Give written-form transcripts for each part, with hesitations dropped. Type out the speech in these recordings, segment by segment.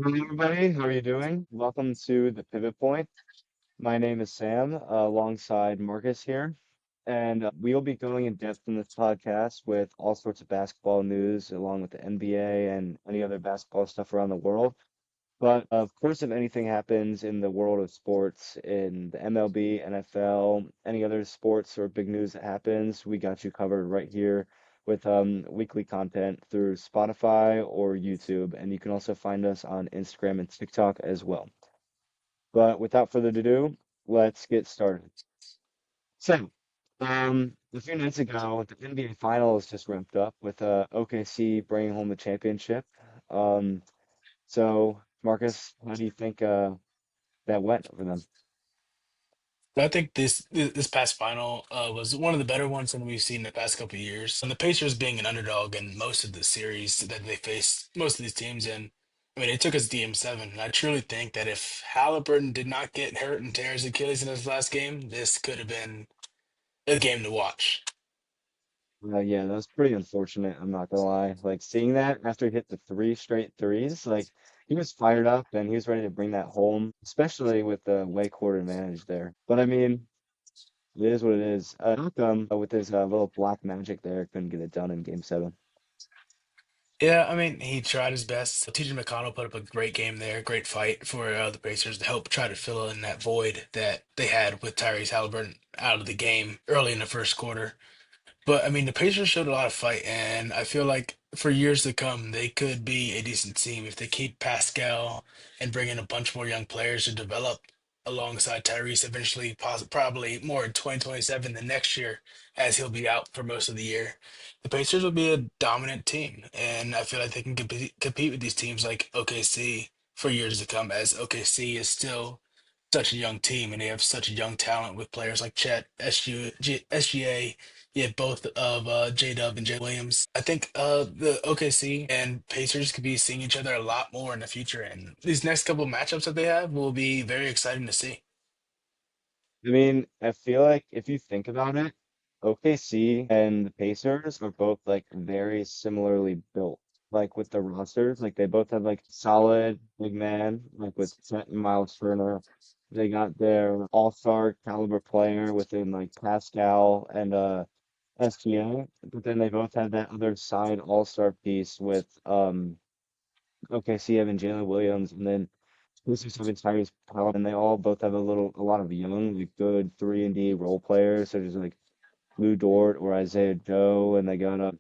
Hello, everybody. How are you doing? Welcome to the Pivot Point. My name is Sam, alongside Marcus here, and we will be going in depth in this podcast with all sorts of basketball news, along with the NBA and any other basketball stuff around the world. But of course, if anything happens in the world of sports, in the MLB, NFL, any other sports or big news that happens, we got you covered right here with weekly content through Spotify or YouTube. And you can also find us on Instagram and TikTok as well. But without further ado, let's get started. So, a few nights ago, the NBA Finals just wrapped up with OKC bringing home the championship. Um, so, Marcus, how do you think that went for them? I think this past final was one of the better ones that we've seen in the past couple of years. And the Pacers being an underdog in most of the series that they faced most of these teams in. I mean, it took us DM7. And I truly think that if Halliburton did not get hurt and tear his Achilles in his last game, this could have been a game to watch. Yeah, that was pretty unfortunate. I'm not gonna lie. Like seeing that after he hit the three straight threes, like he was fired up and he was ready to bring that home, especially with the way court advantage there. But I mean, it is what it is. Malcolm, with his little black magic there, couldn't get it done in Game 7. Yeah, I mean, he tried his best. TJ McConnell put up a great game there, great fight for the Pacers to help try to fill in that void that they had with Tyrese Halliburton out of the game early in the first quarter. But I mean, the Pacers showed a lot of fight, and I feel like for years to come, they could be a decent team if they keep Pascal and bring in a bunch more young players to develop alongside Tyrese eventually, probably more in 2027 than next year, as he'll be out for most of the year. The Pacers will be a dominant team, and I feel like they can compete with these teams like OKC for years to come, as OKC is still such a young team and they have such a young talent with players like Chet, SGA, you have both of J-Dub and Jay Williams. I think the OKC and Pacers could be seeing each other a lot more in the future, and these next couple of matchups that they have will be very exciting to see. I mean, I feel like if you think about it, OKC and the Pacers are both like very similarly built. Like with the rosters, like they both have like solid big man, like with Trent and Miles Turner. They got their all-star caliber player within like Pascal and SGA, but then they both have that other side all-star piece with OKC having Jalen Williams and then Pacers having Tyrese Powell, and they all both have a lot of young, like good 3 and D role players, such as like Lou Dort or Isaiah Joe, and they got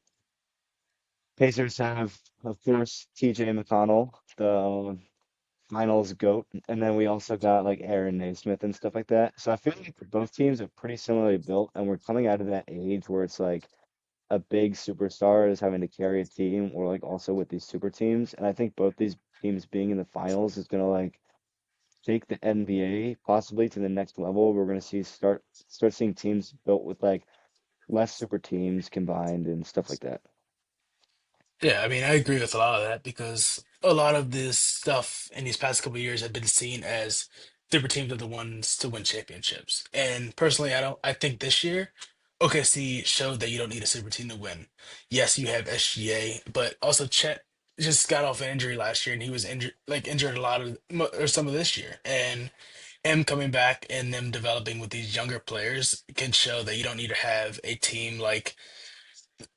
Pacers have, of course, TJ McConnell, the finals GOAT, and then we also got like Aaron Naismith and stuff like that. So I feel like both teams are pretty similarly built, and we're coming out of that age where it's like a big superstar is having to carry a team, or like also with these super teams. And I think both these teams being in the finals is gonna like take the NBA possibly to the next level. We're gonna start seeing teams built with like less super teams combined and stuff like that. Yeah, I mean, I agree with a lot of that because a lot of this stuff in these past couple of years have been seen as super teams are the ones to win championships. And personally, I don't. I think this year, OKC showed that you don't need a super team to win. Yes, you have SGA, but also Chet just got off an injury last year, and he was injured a lot of or some of this year. And him coming back and them developing with these younger players can show that you don't need to have a team like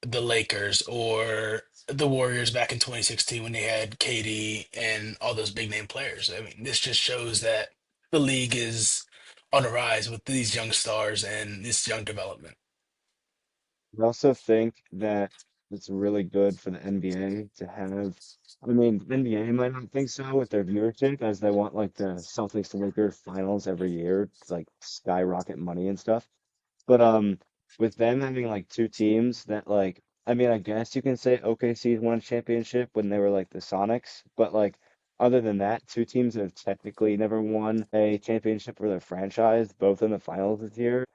the Lakers or the Warriors back in 2016 when they had KD and all those big name players. I mean, this just shows that the league is on the rise with these young stars and this young development. I also think that it's really good for the NBA to have. I mean, the NBA might not think so with their viewership, as they want like the Celtics to Lakers finals every year to like skyrocket money and stuff. But with them having like two teams that like, I mean, I guess you can say OKC won a championship when they were like the Sonics, but like other than that, two teams that have technically never won a championship for their franchise, both in the finals this year,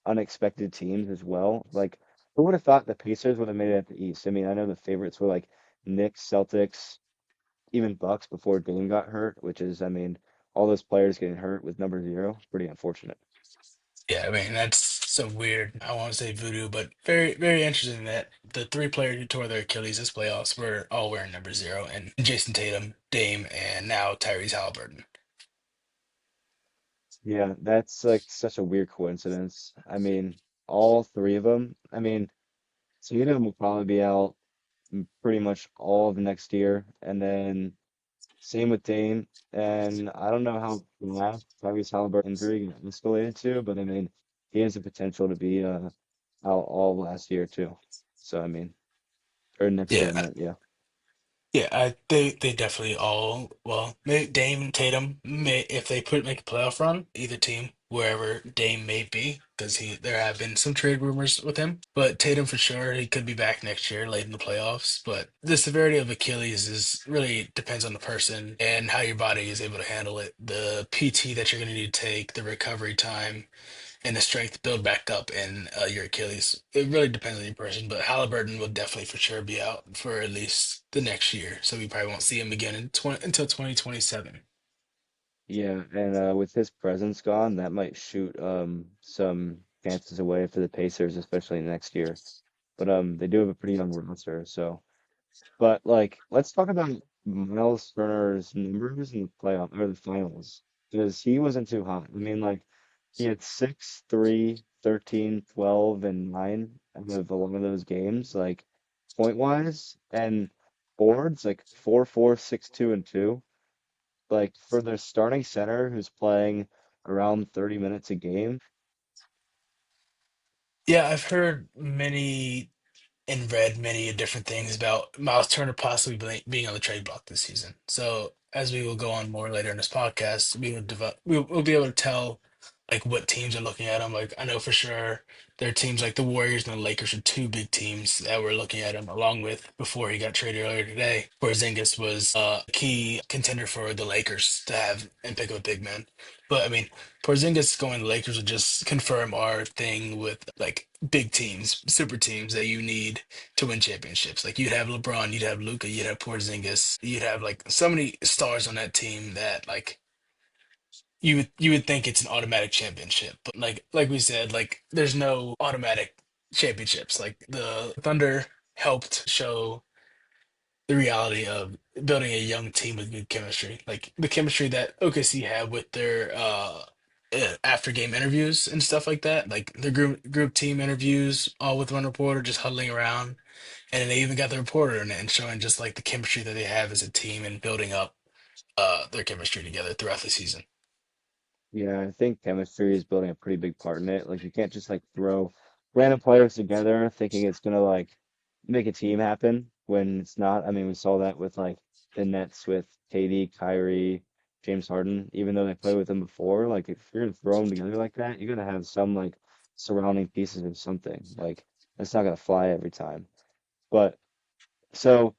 unexpected teams as well. Like, who would have thought the Pacers would have made it at the East? I mean, I know the favorites were like Knicks, Celtics, even Bucks before Dame got hurt, which is, I mean, all those players getting hurt with number 0 is pretty unfortunate. Yeah, I mean, that's so weird. I won't say voodoo, but very, very interesting that the three players who tore their Achilles this playoffs were all wearing number zero, and Jason Tatum, Dame, and now Tyrese Halliburton. Yeah, that's like such a weird coincidence. I mean, all three of them. I mean, Tatum will probably be out pretty much all of next year, and then same with Dame. And I don't know how last Tyrese Halliburton injury got escalated to, but I mean, he has the potential to be out all last year too. So I mean, or next year, I Yeah, meant, yeah. yeah, they definitely all Dame Tatum may if they put make a playoff run, either team wherever Dame may be, because he there have been some trade rumors with him, but Tatum for sure he could be back next year late in the playoffs. But the severity of Achilles is really depends on the person and how your body is able to handle it, the PT that you're going to need to take, the recovery time and the strength to build back up in your Achilles. It really depends on your person, but Halliburton will definitely for sure be out for at least the next year. So we probably won't see him again until 2027. Yeah, and with his presence gone, that might shoot some chances away for the Pacers, especially next year. But they do have a pretty young roster, so. But like, let's talk about Miles Turner's numbers in the playoff or the finals, because he wasn't too hot. I mean, like, he had 6, 3, 13, 12, and 9 out of a lot of those games, like point wise, and boards like 4, 4, 6, 2, and 2. Like for their starting center who's playing around 30 minutes a game. Yeah, I've heard many and read many different things about Miles Turner possibly being on the trade block this season. So as we will go on more later in this podcast, we'll be able to tell like what teams are looking at him. Like I know for sure there are teams like the Warriors and the Lakers are two big teams that were looking at him, along with before he got traded earlier today. Porzingis was a key contender for the Lakers to have and pick up a big man. But I mean, Porzingis going to the Lakers would just confirm our thing with like big teams, super teams that you need to win championships. Like you'd have LeBron, you'd have Luca, you'd have Porzingis, you'd have like so many stars on that team that like you would think it's an automatic championship. But like we said, like there's no automatic championships. Like the Thunder helped show the reality of building a young team with good chemistry. Like the chemistry that OKC had with their after game interviews and stuff like that. Like the group team interviews, all with one reporter just huddling around. And then they even got the reporter in it and showing just like the chemistry that they have as a team and building up their chemistry together throughout the season. Yeah, I think chemistry is building a pretty big part in it. Like you can't just like throw random players together thinking it's gonna like make a team happen when it's not. I mean, we saw that with like the Nets with KD, Kyrie, James Harden. Even though they played with them before, like if you're gonna throw them together like that, you're gonna have some like surrounding pieces of something. Like it's not gonna fly every time. But so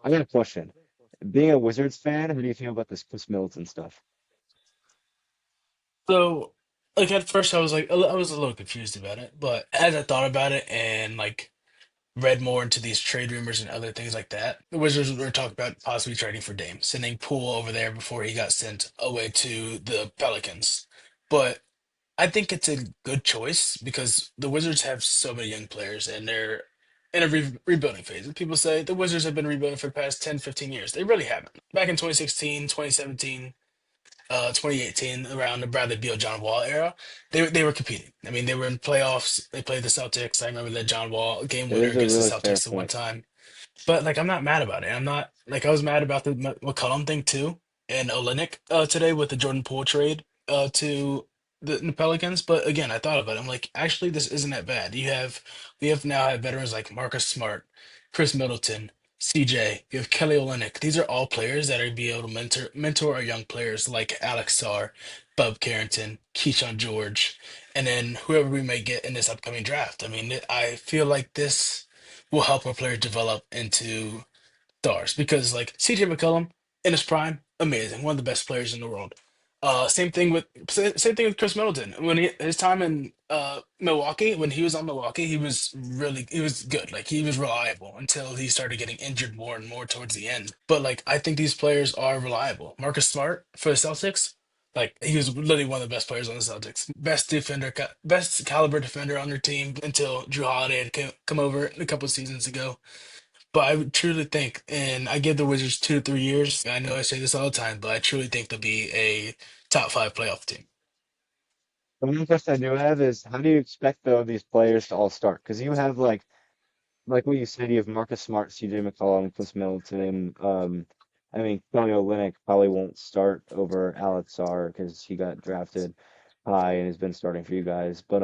I got a question. Being a Wizards fan, how do you feel about this Chris Middleton stuff? So, like at first, I was a little confused about it, but as I thought about it and like read more into these trade rumors and other things like that, the Wizards were talking about possibly trading for Dame, sending Poole over there before he got sent away to the Pelicans. But I think it's a good choice because the Wizards have so many young players and they're in a rebuilding phase. People say the Wizards have been rebuilding for the past 10, 15 years. They really haven't. Back in 2016, 2017. 2018 around the Bradley Beal, John Wall era, they were competing. I mean, they were in playoffs. They played the Celtics. I remember that John Wall game It winner is a against the really fair Celtics the one point. time. But like, I'm not mad about it. I'm not like I was mad about the McCollum thing too, and Olynyk today with the Jordan Poole trade to the Pelicans. But again, I thought about it. I'm like, actually, this isn't that bad. We have now had veterans like Marcus Smart, Chris Middleton, CJ. You have Kelly Olynyk. These are all players that are be able to mentor our young players like Alex Sarr, Bub Carrington, Keyshawn George, and then whoever we may get in this upcoming draft. I mean, I feel like this will help our players develop into stars because like CJ McCollum in his prime, amazing, one of the best players in the world. Same thing with Chris Middleton. When his time in Milwaukee, when he was on Milwaukee, he was good. Like he was reliable until he started getting injured more and more towards the end. But like I think these players are reliable. Marcus Smart for the Celtics, Like he was literally one of the best players on the Celtics, best defender, best caliber defender on their team until Drew Holiday had come over a couple seasons ago. But I would truly think, and I give the Wizards 2 to 3 years. I know I say this all the time, but I truly think they'll be a top five playoff team. The one question I do have is, how do you expect though these players to all start? Because you have like what you said, you have Marcus Smart, CJ McCollum, Chris Middleton. I mean, Kelly Olynyk probably won't start over Alex Sarr because he got drafted high and has been starting for you guys. But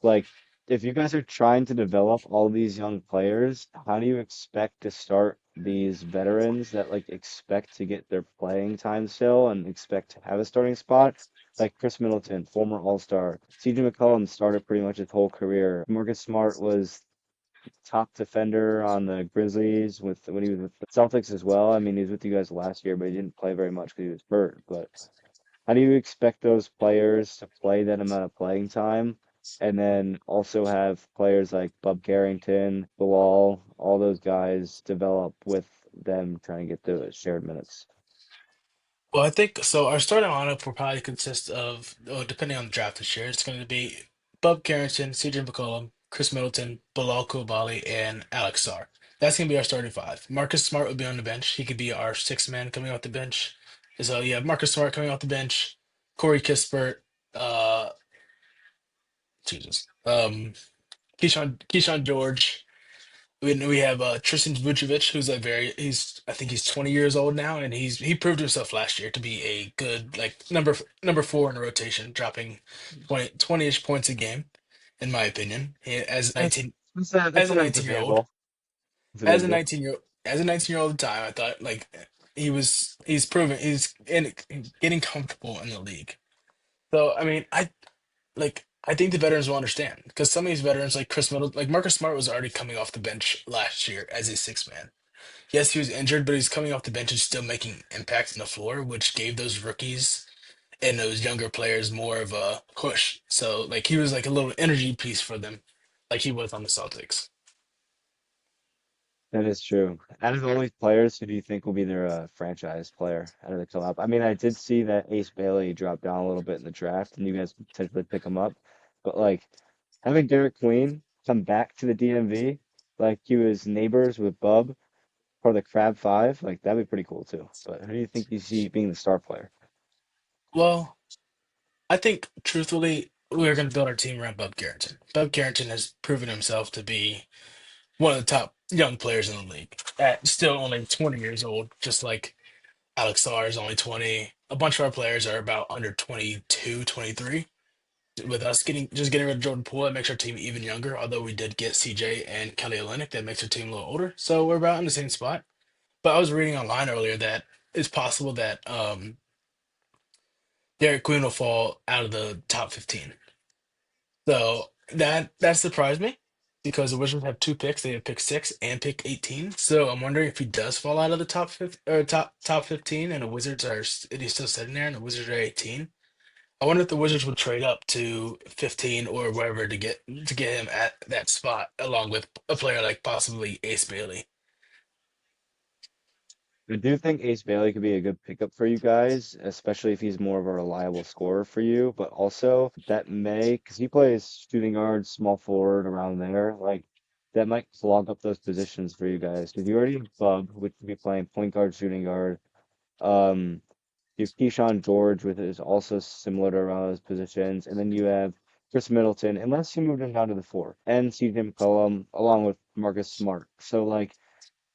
like, if you guys are trying to develop all these young players, how do you expect to start these veterans that like expect to get their playing time still and expect to have a starting spot? Like Chris Middleton, former All-Star. CJ McCollum started pretty much his whole career. Marcus Smart was top defender on the Grizzlies with when he was with the Celtics as well. I mean, he was with you guys last year, but he didn't play very much because he was hurt. But how do you expect those players to play that amount of playing time? And then also have players like Bub Carrington, Bilal, all those guys develop with them trying to get the shared minutes. Well, I think so. Our starting lineup will probably consist of, depending on the draft this year, it's going to be Bub Carrington, CJ McCollum, Chris Middleton, Bilal Coulibaly, and Alex Sarr. That's going to be our starting five. Marcus Smart would be on the bench. He could be our sixth man coming off the bench. So yeah, Marcus Smart coming off the bench, Corey Kispert, uh, Jesus, Keyshawn George. We have Tristan Vucevic, who's a very he's I think he's 20 years old now, and he proved himself last year to be a good like number four in the rotation, dropping 20-ish points a game, in my opinion. As That's 19 that's as a 19 year old, debatable. It's debatable. as a 19-year old at the time, I thought like he's proven getting comfortable in the league. So I mean, I think the veterans will understand because some of these veterans, like Chris Middleton, like Marcus Smart, was already coming off the bench last year as a six man. Yes, he was injured, but he's coming off the bench and still making impacts on the floor, which gave those rookies and those younger players more of a push. So, like, he was like a little energy piece for them, like he was on the Celtics. That is true. Out of all these players, who do you think will be their franchise player out of the collab? I mean, I did see that Ace Bailey dropped down a little bit in the draft, and you guys could potentially pick him up. But like having Derek Queen come back to the DMV, like he was neighbors with Bub for the Crab Five, like that'd be pretty cool too. But who do you think you see being the star player? Well, I think truthfully, we're going to build our team around Bub Carrington. Bub Carrington has proven himself to be one of the top young players in the league at still only 20 years old, just like Alex Sarr is only 20. A bunch of our players are about under 22, 23. With us getting rid of Jordan Poole, that makes our team even younger. Although we did get CJ and Kelly Olynyk, that makes our team a little older. So we're about in the same spot. But I was reading online earlier that it's possible that Derek Queen will fall out of the top 15. So that surprised me because the Wizards have two picks. They have pick 6 and pick 18. So I'm wondering if he does fall out of the top 5 or top 15, and the Wizards and he's still sitting there, and the Wizards are 18. I wonder if the Wizards would trade up to 15 or wherever to get him at that spot, along with a player like possibly Ace Bailey. I do think Ace Bailey could be a good pickup for you guys, especially if he's more of a reliable scorer for you. But also that may, because he plays shooting guard, small forward around there, like that might clog up those positions for you guys. Because you already have Bub, which would be playing point guard, shooting guard. Um, you have Keyshawn George, which is also similar to around those positions, and then you have Chris Middleton, unless you moved him down to the four, and CJ McCollum along with Marcus Smart. So like.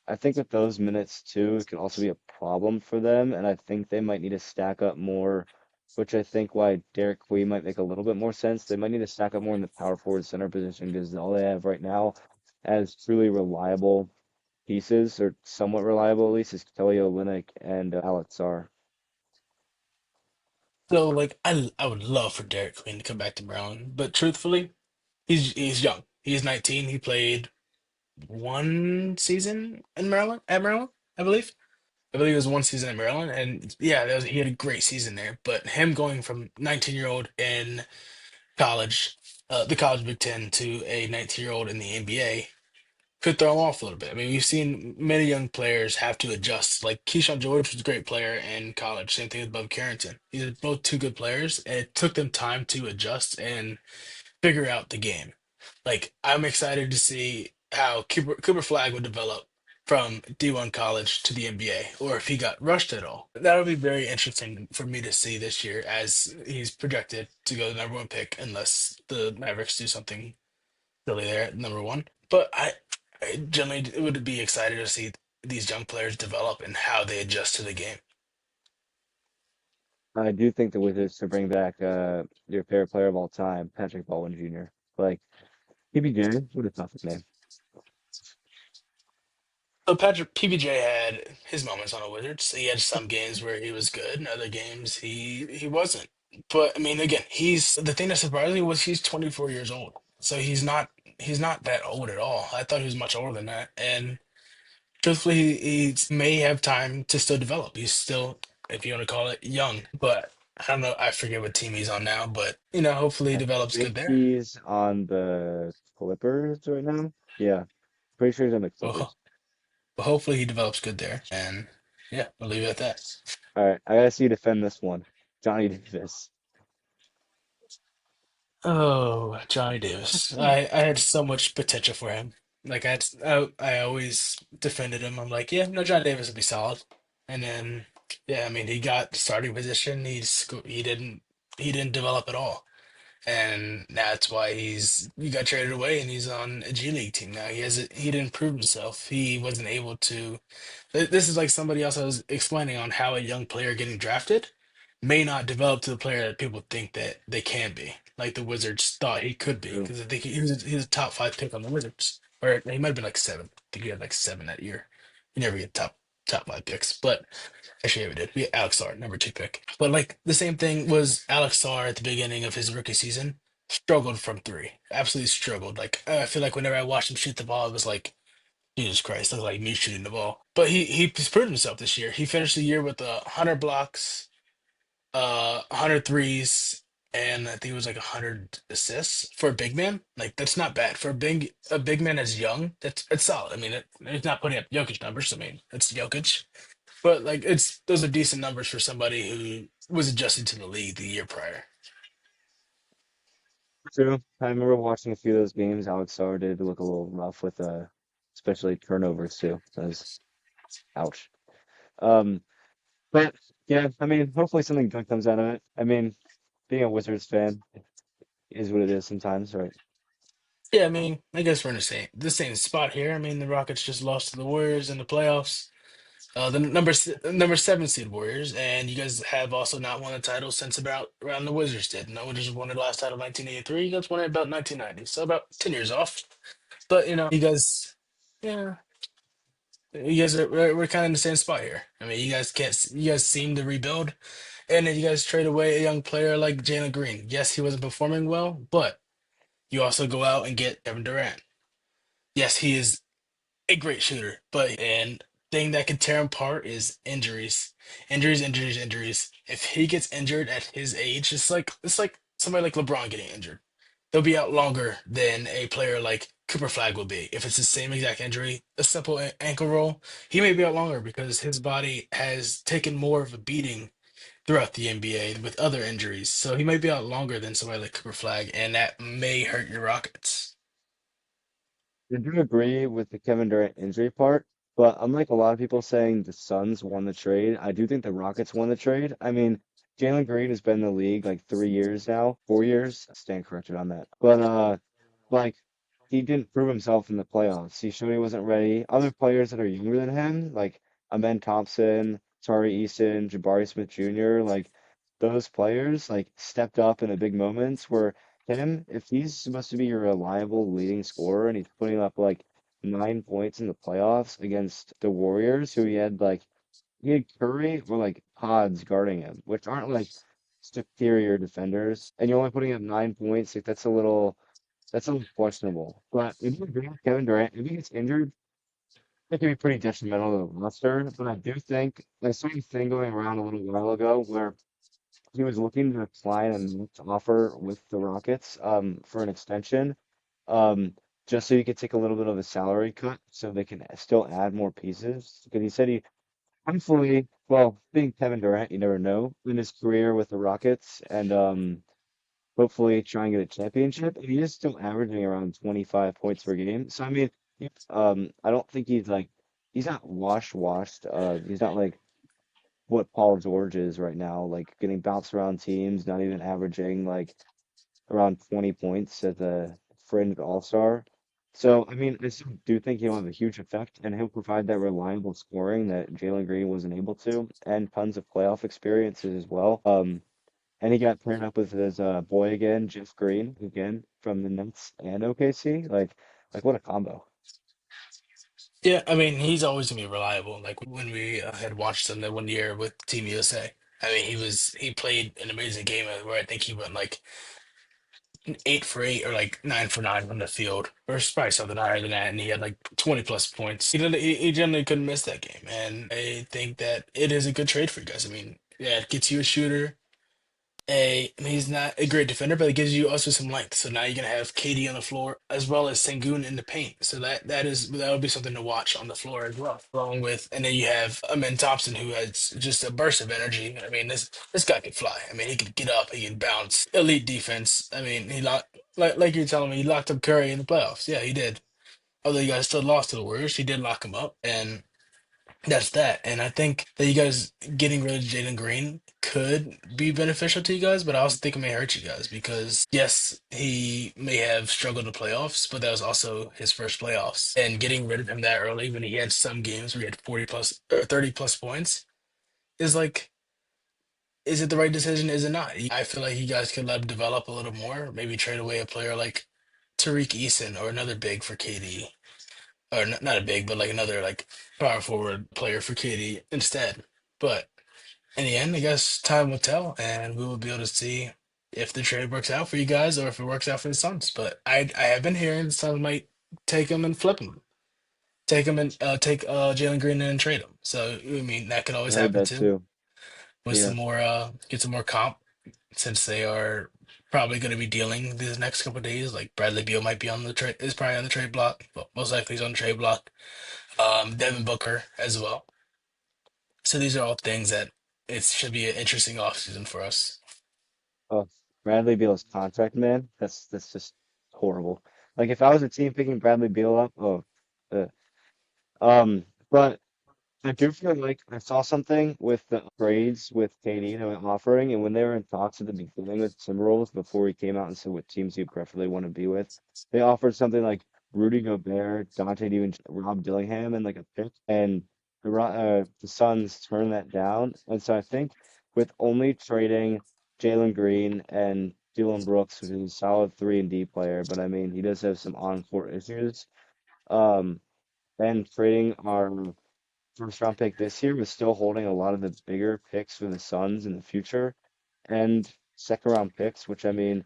I think with those minutes too, it can also be a problem for them, and I think they might need to stack up more, which I think why Derek Queen might make a little bit more sense. They might need to stack up more in the power forward center position because all they have right now as truly reliable pieces, or somewhat reliable at least, is Kelly Olynyk and Alex Sarr. So like I would love for Derek Queen to come back to Maryland, but truthfully, he's young. He's 19. He played one season in Maryland at Maryland, I believe. I believe it was one season at Maryland, and yeah, he had a great season there. But him going from 19-year-old in college, the college Big Ten, to a 19-year-old in the NBA, could throw him off a little bit. I mean, we've seen many young players have to adjust. Like Keyshawn George was a great player in college. Same thing with Bub Carrington. These are both two good players, and it took them time to adjust and figure out the game. Like I'm excited to see how Cooper Flag would develop from D1 college to the NBA, or if he got rushed at all. That'll be very interesting for me to see this year, as he's projected to go the number one pick, unless the Mavericks do something silly there at number one. But I generally would be excited to see these young players develop and how they adjust to the game. I do think the Wizards to bring back your favorite player of all time, Patrick Baldwin Jr. Like PBJ, what a tough name. So Patrick PBJ had his moments on the Wizards. He had some games where he was good, and other games he wasn't. But I mean, again, he's the thing that surprised me was he's 24 years old. So he's not that old at all. I thought he was much older than that. And truthfully, he may have time to still develop. He's still, if you want to call it, young. But I don't know. I forget what team he's on now. But hopefully he I develops good think there. he's on the Clippers right now. Yeah, pretty sure he's on the Well, Clippers. hopefully he develops good there. And yeah, I'll leave it at that. All right, I gotta see you defend this one. Johnny Davis. Oh, Johnny Davis. I had so much potential for him. Like I always defended him. I'm like, yeah, no, Johnny Davis would be solid. And then, yeah, I mean, he got starting position. He didn't develop at all, and that's why he got traded away, and he's on a G League team now. He didn't prove himself. He wasn't able to. This is like somebody else I was explaining on how a young player getting drafted may not develop to the player that people think that they can be. Like the Wizards thought he could be, True. because I think he was a top five pick on the Wizards, or he might have been like seven. I think he had like seven that year. You never get top five picks, but actually, yeah, we did. We had Alex Sarr, number two pick. But like the same thing was Alex Sarr at the beginning of his rookie season. Struggled from three. Absolutely struggled. Like I feel like whenever I watched him shoot the ball, it was like Jesus Christ, looked like me shooting the ball. But he's proved himself this year. He finished the year with 100 blocks, 100 threes, and I think it was like 100 assists for a big man. Like that's not bad for a big man as young. That's solid. I mean, it's not putting up Jokic numbers. I mean, it's Jokic, but like those are decent numbers for somebody who was adjusting to the league the year prior. True. I remember watching a few of those games. Alex Sarr did look a little rough with especially turnovers too. That was ouch. Um, but yeah, I mean, hopefully something good comes out of it. I mean, being a Wizards fan is what it is sometimes, right? Yeah, I mean, I guess we're in the same spot here. I mean, the Rockets just lost to the Warriors in the playoffs. The number seven seed Warriors, and you guys have also not won a title since about around the Wizards did. No Wizards won their last title in 1983. You guys won it about 1990, so about 10 years off. But you guys, yeah, you guys are we're kind of in the same spot here. I mean, you guys can't. You guys seem to rebuild, and then you guys trade away a young player like Jalen Green. Yes, he wasn't performing well, but you also go out and get Kevin Durant. Yes, he is a great shooter, but and thing that can tear him apart is injuries, injuries, injuries, injuries. If he gets injured at his age, it's like somebody like LeBron getting injured. They'll be out longer than a player like Cooper Flag will be. If it's the same exact injury, a simple ankle roll, he may be out longer because his body has taken more of a beating throughout the NBA with other injuries. So he might be out longer than somebody like Cooper Flag, and that may hurt your Rockets. I do agree with the Kevin Durant injury part, but unlike a lot of people saying the Suns won the trade, I do think the Rockets won the trade. I mean, Jalen Green has been in the league like 3 years now, 4 years. Stand corrected on that. But like he didn't prove himself in the playoffs. He showed he wasn't ready. Other players that are younger than him, like Amen Thompson, Tari Eason, Jabari Smith Jr., like those players like stepped up in the big moments where him, if he's supposed to be your reliable leading scorer and he's putting up like 9 points in the playoffs against the Warriors, who he had Curry or like Pods guarding him, which aren't like superior defenders, and you're only putting up 9 points, like that's a little questionable. But if you bring Kevin Durant, if he gets injured, it can be pretty detrimental to the roster. But I do think I saw a thing going around a little while ago where he was looking to decline a max offer with the Rockets for an extension. Um, just so he could take a little bit of a salary cut so they can still add more pieces. Because he said he, thankfully, well, being Kevin Durant, you never know in his career with the Rockets, and hopefully try and get a championship. And he is still averaging around 25 points per game. So I mean, I don't think he's like he's not washed. He's not like what Paul George is right now, like getting bounced around teams, not even averaging like around 20 points as a fringe all-star. So, I mean, I still do think he'll have a huge effect, and he'll provide that reliable scoring that Jalen Green wasn't able to, and tons of playoff experiences as well. And he got paired up with his boy again, Jeff Green, again from the Nets and OKC. Like what a combo. Yeah, I mean, he's always gonna be reliable. Like when we had watched him that one year with Team USA. I mean, he played an amazing game where I think he went like 8 for 8 or like 9 for 9 from the field, or it's probably something higher than that, and he had like 20 plus points. He generally couldn't miss that game, and I think that it is a good trade for you guys. I mean, yeah, it gets you a shooter. I mean, he's not a great defender, but it gives you also some length. So now you're gonna have KD on the floor as well as Sengun in the paint. So that would be something to watch on the floor as well. Along with, and then you have Amen Thompson who has just a burst of energy. I mean, this guy could fly. I mean, he could get up, he can bounce. Elite defense. I mean, he locked like you're telling me, he locked up Curry in the playoffs. Yeah, he did. Although you guys still lost to the Warriors, he did lock him up, and that's that. And I think that you guys getting rid of Jalen Green could be beneficial to you guys, but I also think it may hurt you guys because, yes, he may have struggled in the playoffs, but that was also his first playoffs. And getting rid of him that early when he had some games where he had 40 plus or 30 plus points is like, is it the right decision? Is it not? I feel like you guys could let him develop a little more, maybe trade away a player like Tariq Eason or another big for KD, or not a big, but like another like power forward player for KD instead. But in the end, I guess time will tell, and we will be able to see if the trade works out for you guys or if it works out for the Suns. But I have been hearing the Suns might take him and flip him, take him and take Jalen Green and trade him. So I mean that could I always heard happen that too. too. With Yeah. some more get some more comp since they are probably going to be dealing these next couple of days. Like Bradley Beal might be on the trade is probably on the trade block, but most likely he's on the trade block. Devin Booker as well. So these are all things that it should be an interesting offseason for us. Oh, Bradley Beal's contract, man. That's just horrible. Like if I was a team picking Bradley Beal up, oh, uh, but I do feel like I saw something with the trades with KD they were offering, and when they were in talks at the beginning with Timberwolves before he came out and said what teams he preferably want to be with, they offered something like Rudy Gobert, Dante DiVincenzo, Rob Dillingham, and like a pick, and the Suns turned that down. And so I think with only trading Jalen Green and Dylan Brooks, who's a solid 3 and D player, but I mean he does have some on-court issues. Um, and trading our first round pick this year was still holding a lot of the bigger picks for the Suns in the future and second round picks, which I mean,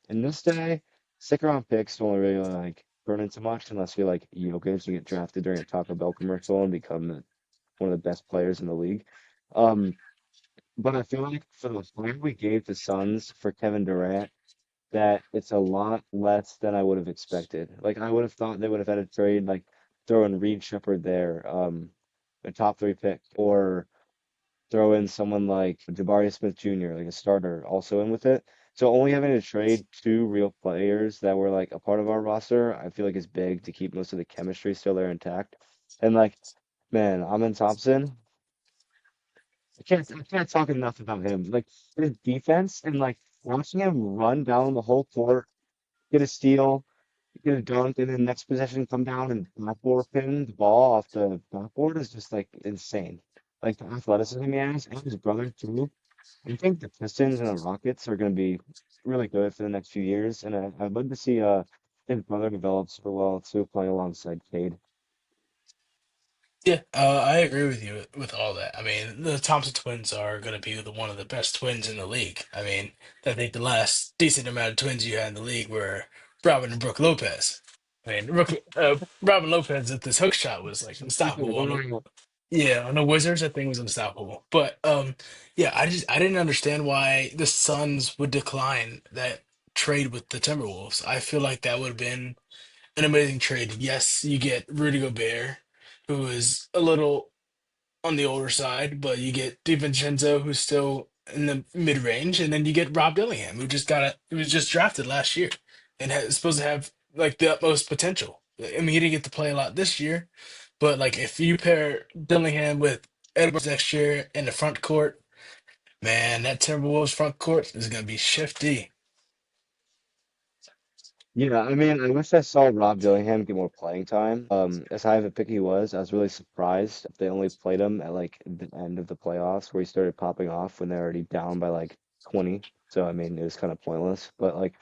in this day, second round picks don't really like turn into much unless you're like Jokic, you get drafted during a Taco Bell commercial and become one of the best players in the league. Um, but I feel like for the player we gave the Suns for Kevin Durant, that it's a lot less than I would have expected. Like I would have thought they would have had a trade like throw in Reed Shepherd there, a top 3 pick, or throw in someone like Jabari Smith Jr., like a starter, also in with it. So only having to trade 2 real players that were like a part of our roster, I feel like is big to keep most of the chemistry still there intact. And like, man, Amin Thompson, I can't talk enough about him. Like his defense and like watching him run down the whole court, get a steal, get a dunk, and then next possession come down and backboard pin the ball off the backboard is just like insane. Like the athleticism he has, and his brother too. I think the Pistons and the Rockets are going to be really good for the next few years, and I'd love to see his brother develop super well too, playing alongside Cade. Yeah, I agree with you with all that. I mean, the Thompson twins are going to be one of the best twins in the league. I mean, I think the last decent amount of twins you had in the league were Robin and Brooke Lopez. I mean, Robin Lopez at this hook shot was like unstoppable. Yeah, on the Wizards, I think was unstoppable. But yeah, I didn't understand why the Suns would decline that trade with the Timberwolves. I feel like that would have been an amazing trade. Yes, you get Rudy Gobert, who is a little on the older side, but you get DiVincenzo, who's still in the mid range, and then you get Rob Dillingham, who was just drafted last year and is supposed to have like the utmost potential. I mean, he didn't get to play a lot this year, but like if you pair Dillingham with Edwards next year in the front court, man, that Timberwolves front court is gonna be shifty. Yeah, I mean, I wish I saw Rob Dillingham get more playing time. As high of a pick he was, I was really surprised they only played him at like the end of the playoffs where he started popping off when they're already down by like 20. So I mean, it was kind of pointless. But like,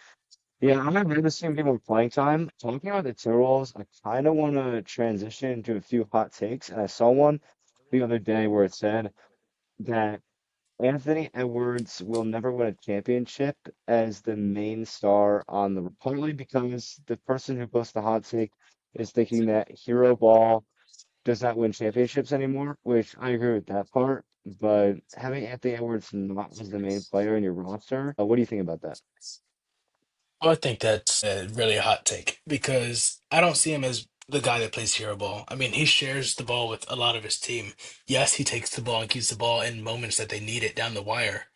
yeah, I'm ready to see him get more playing time. Talking about the Timberwolves, I kind of want to transition into a few hot takes, and I saw one the other day where it said that Anthony Edwards will never win a championship as the main star on the partly because the person who posts the hot take is thinking that hero ball does not win championships anymore, which I agree with that part. But having Anthony Edwards not as the main player in your roster, what do you think about that? Well, I think that's a really hot take because I don't see him as the guy that plays hero ball. I mean, he shares the ball with a lot of his team. Yes, he takes the ball and keeps the ball in moments that they need it down the wire.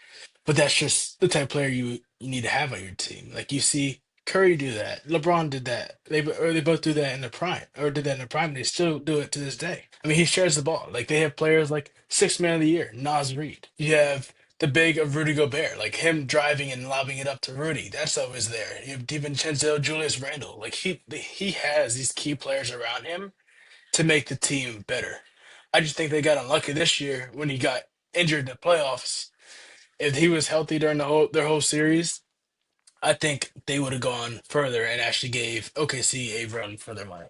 But that's just the type of player you need to have on your team. Like you see Curry do that. LeBron did that. They both do that in their prime, or did that in their prime. And they still do it to this day. I mean, he shares the ball. Like they have players like six man of the year, Nas Reed. You have the big of Rudy Gobert, like him driving and lobbing it up to Rudy. That's always there. You have DiVincenzo, Julius Randle. Like he has these key players around him to make the team better. I just think they got unlucky this year when he got injured in the playoffs. If he was healthy during their whole series, I think they would have gone further and actually gave OKC a run for their money.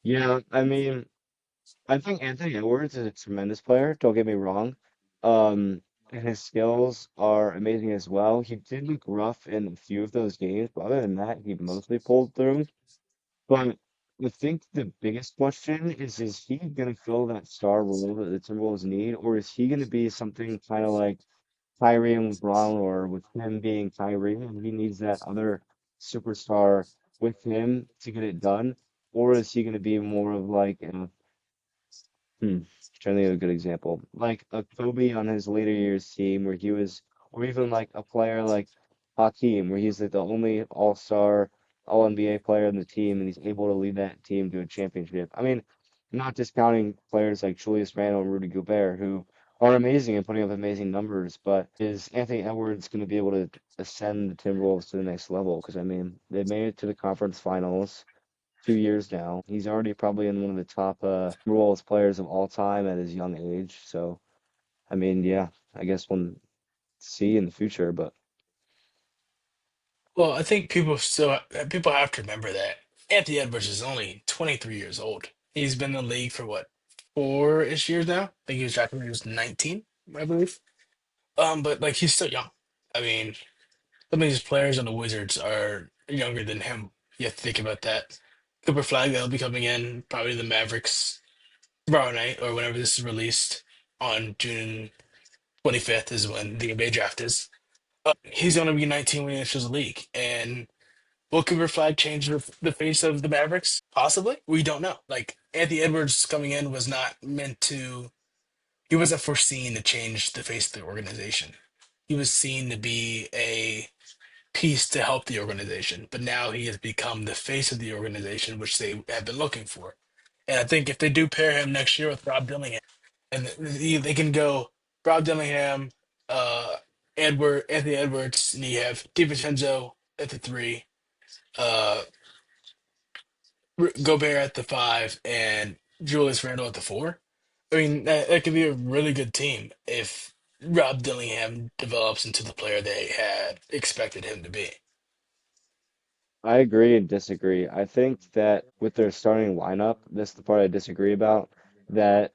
Yeah, I mean, I think Anthony Edwards is a tremendous player. Don't get me wrong. And his skills are amazing as well. He did look rough in a few of those games, but other than that, he mostly pulled through. But I think the biggest question is he going to fill that star role that the Timberwolves need, or is he going to be something kind of like Kyrie and LeBron, or with him being Kyrie, and he needs that other superstar with him to get it done, or is he going to be more of like trying to think of a good example. Like a Kobe on his later years team where he was, or even like a player like Hakeem, where he's like the only all-star, all-NBA player in the team, and he's able to lead that team to a championship. I mean, not discounting players like Julius Randle and Rudy Gobert, who are amazing and putting up amazing numbers, but is Anthony Edwards going to be able to ascend the Timberwolves to the next level? Because I mean, they made it to the conference finals 2 years now. He's already probably in one of the top Timberwolves players of all time at his young age. So, I mean, yeah, I guess we'll see in the future. But Well, I think people have to remember that Anthony Edwards is only 23 years old. He's been in the league for what, 4-ish years now? I think he was drafted when he was 19, I believe. But like he's still young. I mean, some of these players on the Wizards are younger than him. You have to think about that. Cooper Flag, that'll be coming in probably the Mavericks tomorrow night or whenever this is released on June 25th is when the NBA draft is. He's going to be 19 when he enters the league. And will Cooper Flag change the face of the Mavericks? Possibly. We don't know. Like Anthony Edwards coming in was not meant to, he wasn't foreseen to change the face of the organization. He was seen to be a piece to help the organization, but now he has become the face of the organization, which they have been looking for. And I think if they do pair him next year with Rob Dillingham, and they can go Rob Dillingham, uh, Anthony Edwards, and you have DiVincenzo at the three, uh, Gobert at the five, and Julius Randle at the four. I mean, that could be a really good team if Rob Dillingham develops into the player they had expected him to be. I agree and disagree. I think that with their starting lineup, this is the part I disagree about, that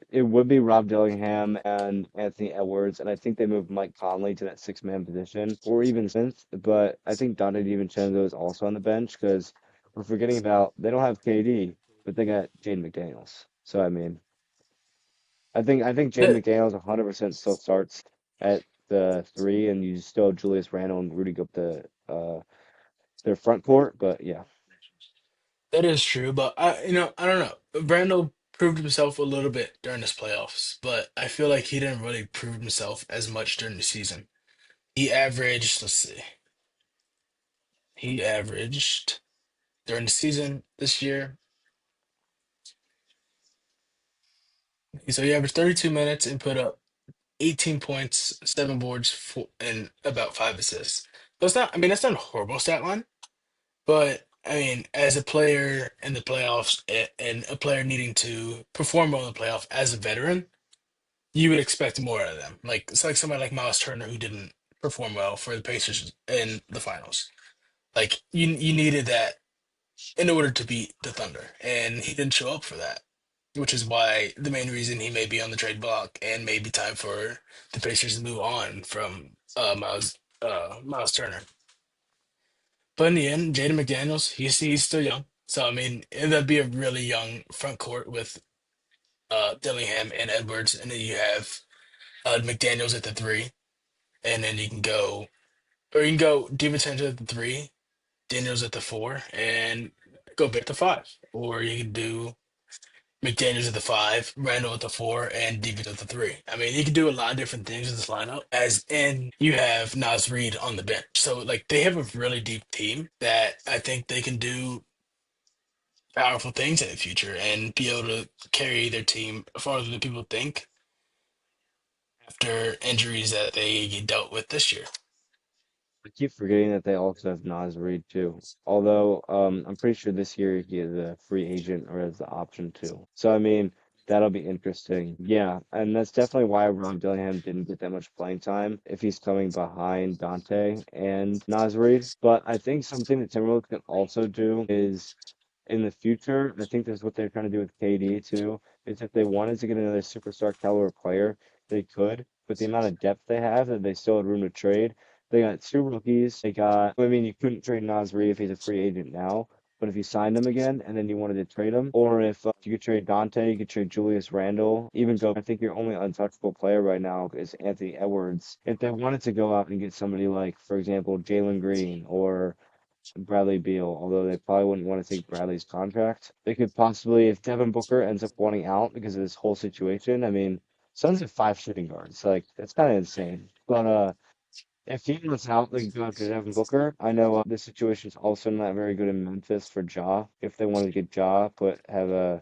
it would be Rob Dillingham and Anthony Edwards, and I think they moved Mike Conley to that six-man position, or even Smith. But I think Donte DiVincenzo is also on the bench because we're forgetting about they don't have KD, but they got Jaden McDaniels. So I mean, I think Jaden The, McDaniels 100% still starts at the three, and you still have Julius Randle and Rudy Gobert their front court, but yeah. That is true, but I don't know. Randall proved himself a little bit during his playoffs, but I feel like he didn't really prove himself as much during the season. He averaged, let's see, he averaged during the season this year. So he averaged 32 minutes and put up 18 points, 7 boards, and about 5 assists. So it's not, I mean, that's not a horrible stat line, but I mean, as a player in the playoffs and a player needing to perform well in the playoff as a veteran, you would expect more out of them. Like it's like somebody like Miles Turner who didn't perform well for the Pacers in the finals. Like you needed that in order to beat the Thunder, and he didn't show up for that, which is why the main reason he may be on the trade block and may be time for the Pacers to move on from Miles Turner. But in the end, Jaden McDaniels, he's still young. So I mean, that'd be a really young front court with Dillingham and Edwards, and then you have McDaniels at the three, and then you can go or you can go DiVincenzo at the three, Daniels at the four, and go back to five. Or you can do McDaniels at the five, Randall at the four, and DiVincenzo at the three. I mean, you can do a lot of different things with this lineup. As in, you have Nas Reed on the bench, so like they have a really deep team that I think they can do powerful things in the future and be able to carry their team farther than people think after injuries that they dealt with this year. I keep forgetting that they also have Nas Reed too. Although I'm pretty sure this year he is a free agent or has the option to. So I mean that'll be interesting. Yeah, and that's definitely why Rob Dillingham didn't get that much playing time if he's coming behind Dante and Nas Reed. But I think something that Timberwolves can also do is in the future, I think that's what they're trying to do with KD too, is if they wanted to get another superstar caliber player, they could. With the amount of depth they have, that they still had room to trade. They got two rookies. They got, I mean, you couldn't trade Nas Reed if he's a free agent now, but if you signed him again and then you wanted to trade him, or if you could trade Dante, you could trade Julius Randle, even go, I think your only untouchable player right now is Anthony Edwards. If they wanted to go out and get somebody like, for example, Jalen Green or Bradley Beal, although they probably wouldn't want to take Bradley's contract. They could possibly, if Devin Booker ends up wanting out because of this whole situation, I mean, Suns have five shooting guards. Like, that's kind of insane. But if he wants out, they can go after Devin Booker. I know this situation's also not very good in Memphis for Ja. If they wanted to get Ja, have a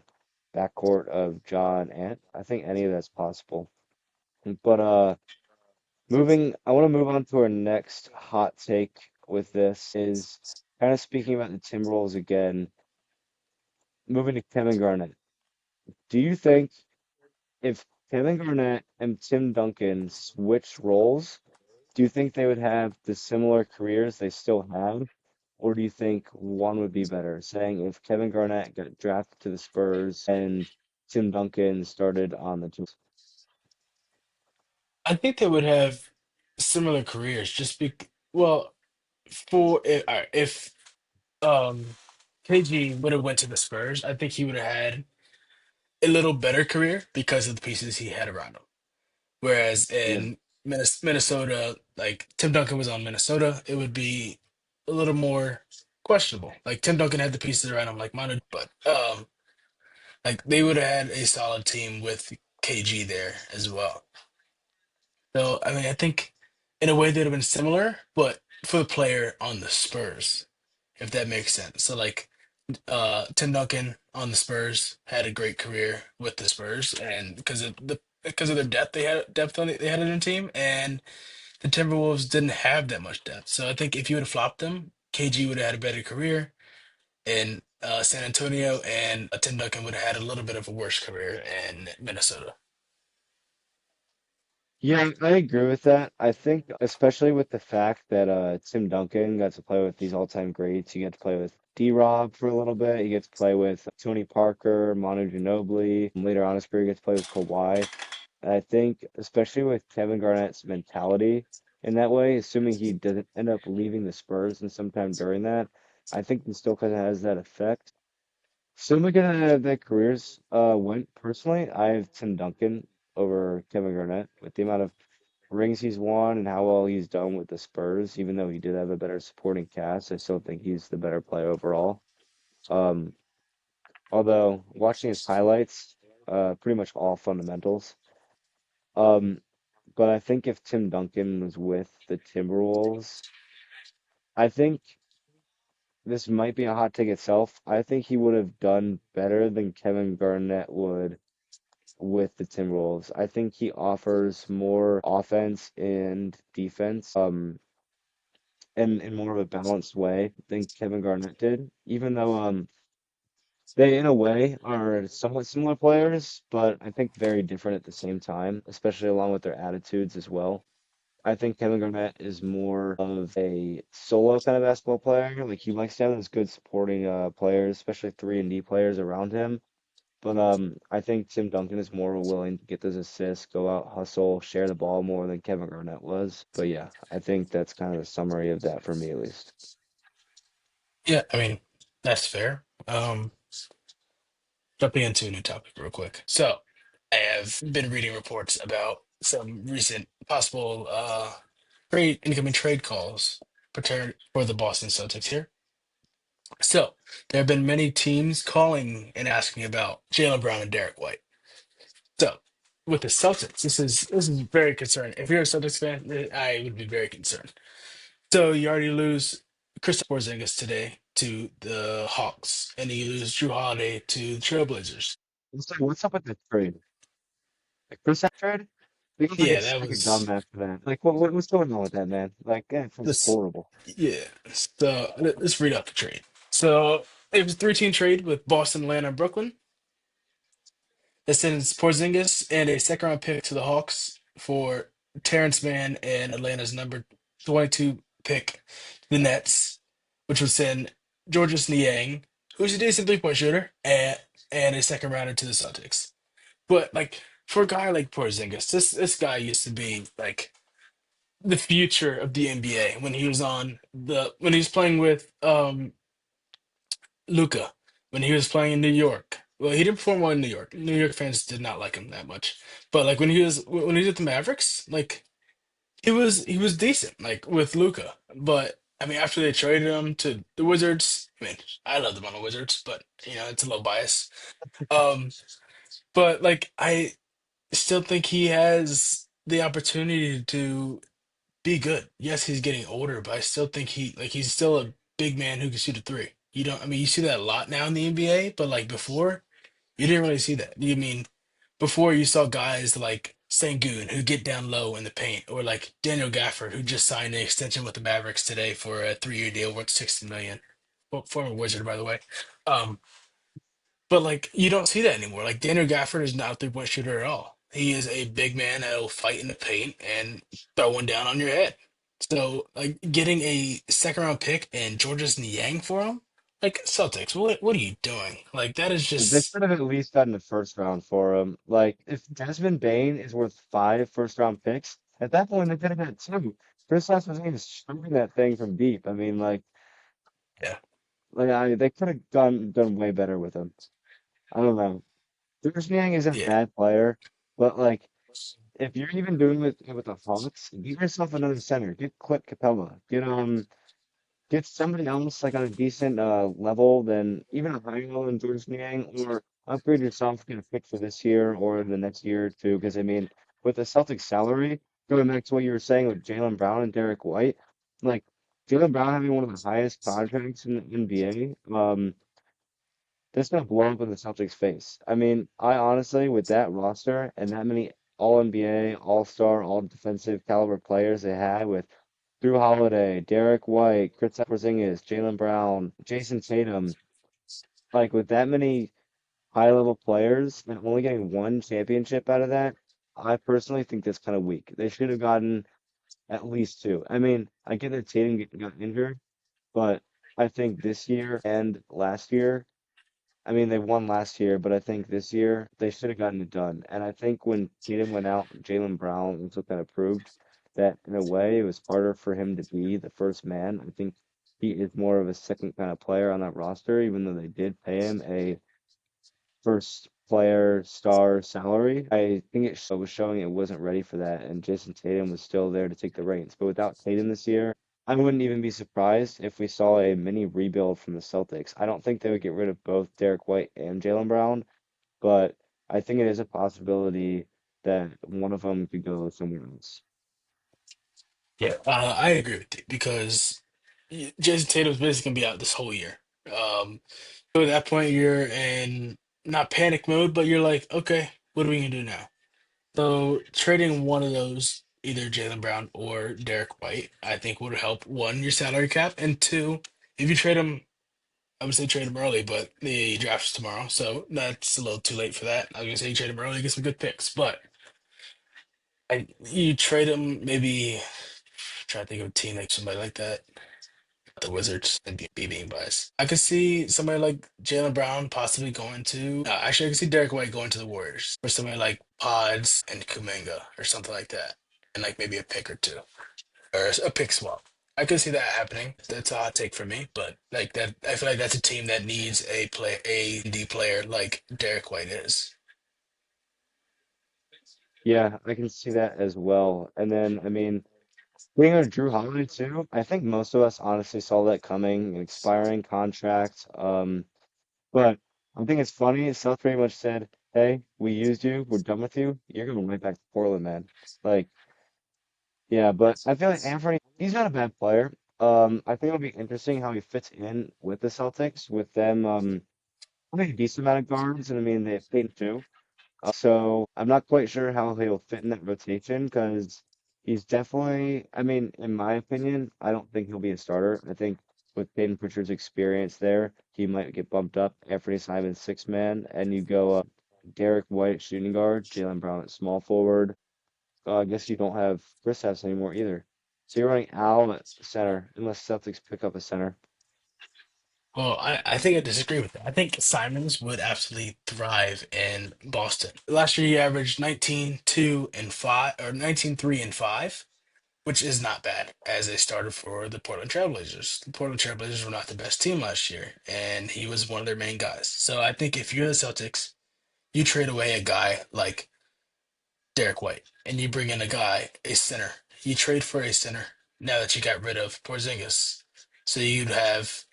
backcourt of Ja and Ant, I think any of that's possible. But I want to move on to our next hot take with this is kind of speaking about the Timberwolves again, moving to Kevin Garnett. Do you think if Kevin Garnett and Tim Duncan switch roles, do you think they would have the similar careers they still have? Or do you think one would be better? Saying if Kevin Garnett got drafted to the Spurs and Tim Duncan started on the Timberwolves. I think they would have similar careers just well, for if, all right, if um KG would have went to the Spurs, I think he would have had a little better career because of the pieces he had around him. Whereas Yeah. in Minnesota, like Tim Duncan was on Minnesota, it would be a little more questionable. Like Tim Duncan had the pieces around him like Manu, but like they would have had a solid team with KG there as well. So I mean, I think in a way they'd have been similar, but for the player on the Spurs, if that makes sense. So like Tim Duncan on the Spurs had a great career with the Spurs, and because of their depth, they had in their team, and the Timberwolves didn't have that much depth. So I think if you would have flopped them, KG would have had a better career in San Antonio, and Tim Duncan would have had a little bit of a worse career in Minnesota. Yeah, I agree with that. I think especially with the fact that Tim Duncan got to play with these all-time greats. He got to play with D-Rob for a little bit. He gets to play with Tony Parker, Manu Ginobili. Later on in his career, he gets to play with Kawhi. And I think especially with Kevin Garnett's mentality in that way, assuming he doesn't end up leaving the Spurs and sometime during that, I think he still kind of has that effect. So looking at their careers went personally, I have Tim Duncan over Kevin Garnett with the amount of rings he's won and how well he's done with the Spurs, even though he did have a better supporting cast, I still think he's the better player overall. Um, although watching his highlights, pretty much all fundamentals. Um, but I think if Tim Duncan was with the Timberwolves, I think this might be a hot take itself. I think he would have done better than Kevin Garnett would with the Timberwolves. I think he offers more offense and defense, in more of a balanced way than Kevin Garnett did. Even though they in a way are somewhat similar players, but I think very different at the same time, especially along with their attitudes as well. I think Kevin Garnett is more of a solo kind of basketball player. Like he likes to have those good supporting players, especially 3 and D players around him. But I think Tim Duncan is more willing to get those assists, go out, hustle, share the ball more than Kevin Garnett was. But yeah, I think that's kind of the summary of that for me at least. Yeah, I mean, that's fair. Jumping into a new topic real quick. So, I have been reading reports about some recent possible incoming trade calls for the Boston Celtics here. So, there have been many teams calling and asking about Jalen Brown and Derek White. So, with the Celtics, this is very concerning. If you're a Celtics fan, I would be very concerned. So you already lose Kristaps Porzingis today to the Hawks, and you lose Drew Holiday to the Trailblazers. What's up with the trade? Like Chris that trade? We got like a Yeah, that second was dumb after that. Like what's going on with that man? Like that was this. horrible. Yeah, so let's read out the trade. So it was a three-team trade with Boston, Atlanta, and Brooklyn. It sends Porzingis and a second-round pick to the Hawks for Terrence Mann and Atlanta's number 22 pick to the Nets, which would send Georges Niang, who's a decent three-point shooter, and a second rounder to the Celtics. But like for a guy like Porzingis, this guy used to be like the future of the NBA when he was playing with Luca, when he was playing in New York. Well, he didn't perform well in New York. New York fans did not like him that much. But like when he was at the Mavericks, like he was decent, like with Luca. But I mean, after they traded him to the Wizards, I mean, I love them on the Wizards, but it's a little bias. Um, but like I still think he has the opportunity to be good. Yes, he's getting older, but I still think he's still a big man who can shoot a three. You don't, I mean, you see that a lot now in the NBA, but like before, you didn't really see that. You mean before you saw guys like Sengun who get down low in the paint, or like Daniel Gafford who just signed an extension with the Mavericks today for a 3-year deal worth 60 million. Well, former Wizard, by the way. Um, but like you don't see that anymore. Like Daniel Gafford is not a three-point shooter at all. He is a big man that'll fight in the paint and throw one down on your head. So like getting a second round pick and Georges Niang for him, like Celtics, what are you doing? Like that is They just should have at least gotten the first round for him. Like if Desmond Bain is worth 5 first round picks, at that point they could have had two. Chris was even shooting that thing from deep. I mean, yeah, they could have done way better with him. I don't know. Lucas Niang isn't a yeah. bad player, but like if you're even doing with the Hawks, get yourself another center. Get Clint Capella. Get somebody else like on a decent level than even a higher level than George Niang, or upgrade yourself, get a pick for this year or the next year or two. Because I mean, with the Celtics salary, going back to what you were saying with Jalen Brown and Derek White, like Jalen Brown having one of the highest contracts in the NBA, that's gonna blow up in the Celtics' face. I mean, I honestly, with that roster and that many All NBA, All Star, All Defensive caliber players they had with Drew Holiday, Derek White, Kristaps Porzingis, Jalen Brown, Jason Tatum, like with that many high level players and only getting one championship out of that, I personally think that's kind of weak. They should have gotten at least two. I mean, I get that got injured, but I think this year and last year. I mean, they won last year, but I think this year they should have gotten it done. And I think when Tatum went out, Jalen Brown also kind of proved that in a way it was harder for him to be the first man. I think he is more of a second kind of player on that roster, even though they did pay him a first, player star salary. I think it was showing it wasn't ready for that, and Jason Tatum was still there to take the reins. But without Tatum this year, I wouldn't even be surprised if we saw a mini rebuild from the Celtics. I don't think they would get rid of both Derek White and Jaylen Brown, but I think it is a possibility that one of them could go somewhere else. Yeah, I agree with you because Jason Tatum's basically gonna be out this whole year. So at that point, you're in not panic mode, but you're like, okay, what are we gonna do now? So trading one of those, either Jaylen Brown or Derek White, I think would help one, your salary cap, and two, if you trade him, I would say trade him early, but the draft's tomorrow, so that's a little too late for that. I was gonna say you trade him early, get some good picks, but you trade him maybe. Try to think of a team like somebody like that. The Wizards and be being biased. I could see somebody like Jaylen Brown possibly going to. Actually, I could see Derek White going to the Warriors, or somebody like Pods and Kuminga or something like that, and like maybe a pick or two or a pick swap. I could see that happening. That's a hot take for me, but like that, I feel like that's a team that needs a D player like Derek White is. Yeah, I can see that as well. And then, I mean, being a Drew Holiday too, I think most of us honestly saw that coming, an expiring contract. But I think it's funny. South pretty much said, "Hey, we used you. We're done with you. You're going right back to Portland, man." Like, yeah, but I feel like Anthony, he's not a bad player. I think it'll be interesting how he fits in with the Celtics, with them having a decent amount of guards, and I mean they have Peyton too. So I'm not quite sure how he'll fit in that rotation because he's definitely, I mean, in my opinion, I don't think he'll be a starter. I think with Peyton Pritchard's experience there, he might get bumped up. Anthony Simon six man, and you go Derek White at shooting guard, Jaylen Brown at small forward. I guess you don't have Kristaps anymore either. So you're running Al at center, unless Celtics pick up a center. Well, I think I disagree with that. I think Simons would absolutely thrive in Boston. Last year, he averaged 19, 2, and 5, or 19, 3, and 5, which is not bad as a starter for the Portland Trailblazers. The Portland Trailblazers were not the best team last year, and he was one of their main guys. So I think if you're the Celtics, you trade away a guy like Derek White, and you bring in a guy, a center. You trade for a center now that you got rid of Porzingis. So you could have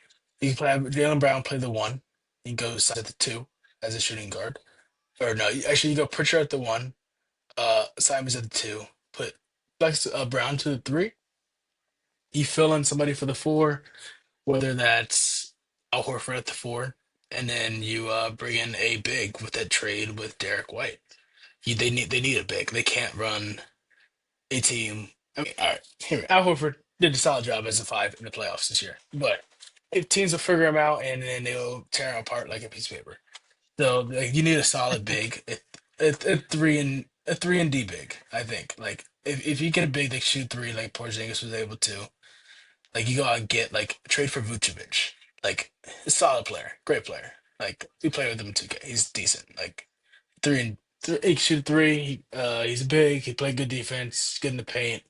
Jaylen Brown play the one, and go Simons at the two as a shooting guard. Or no, actually you go Pritchard at the one, Simons at the two, put Flex Brown to the three. You fill in somebody for the four, whether that's Al Horford at the four, and then you bring in a big with that trade with Derek White. They need a big. They can't run a team. I mean, all right, here, Al Horford did a solid job as a five in the playoffs this year, but if teams will figure him out and then they'll tear him apart like a piece of paper. So like, you need a solid big, a three and D big. I think like if you get a big that can shoot three like Porzingis was able to, like you go out and get like trade for Vucevic, like a solid player, great player. Like we play with him in 2K, he's decent. Like he can shoot three. He's big. He played good defense, good in the paint.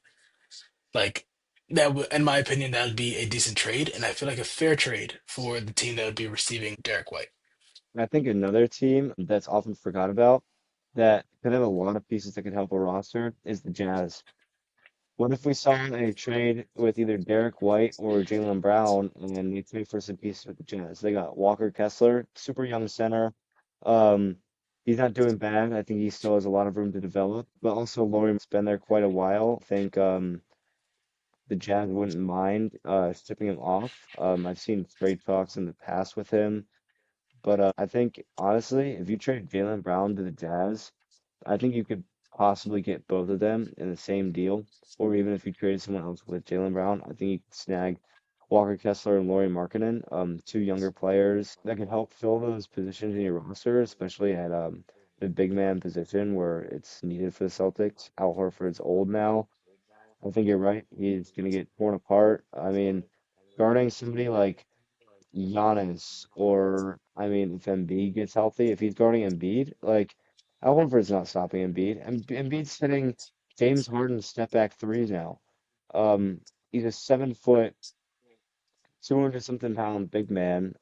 Like that would, in my opinion, that would be a decent trade, and I feel like a fair trade for the team that would be receiving Derek White. I think another team that's often forgot about that could have a lot of pieces that could help a roster is the Jazz. What if we saw a trade with either Derek White or Jaylen Brown and they trade for some pieces with the Jazz? They got Walker Kessler, super young center. Um, he's not doing bad. I think he still has a lot of room to develop, but also Laurie's been there quite a while. I think the Jazz wouldn't mind shipping him off. I've seen trade talks in the past with him. But I think honestly, if you trade Jaylen Brown to the Jazz, I think you could possibly get both of them in the same deal. Or even if you traded someone else with Jaylen Brown, I think you could snag Walker Kessler and Lauri Markkanen, two younger players that can help fill those positions in your roster, especially at the big man position where it's needed for the Celtics. Al Horford's old now. I think you're right. He's gonna get torn apart. I mean, guarding somebody like Giannis, or I mean, if Embiid gets healthy, if he's guarding Embiid, like Al Horford's not stopping Embiid. Embiid's hitting James Harden step back threes now. He's a 7 foot, 200 something pound big man.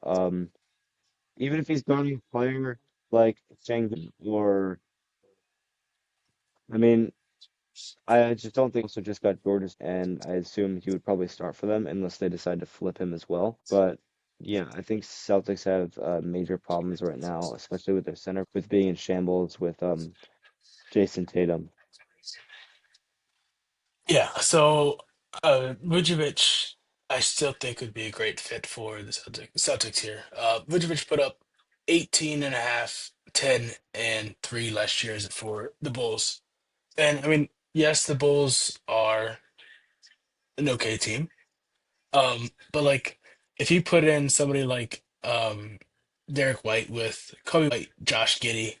Even if he's guarding a player like Schengen or I mean, I just don't think also just got Georges, and I assume he would probably start for them unless they decide to flip him as well. But yeah, I think Celtics have major problems right now, especially with their center, with being in shambles with Jason Tatum. Yeah, so Vucevic, I still think would be a great fit for the Celtics here. Vucevic put up 18 and a half, 10 and 3 last year for the Bulls. And I mean, yes, the Bulls are an okay team. But like if you put in somebody like Derek White with Kobe White, Josh Giddey,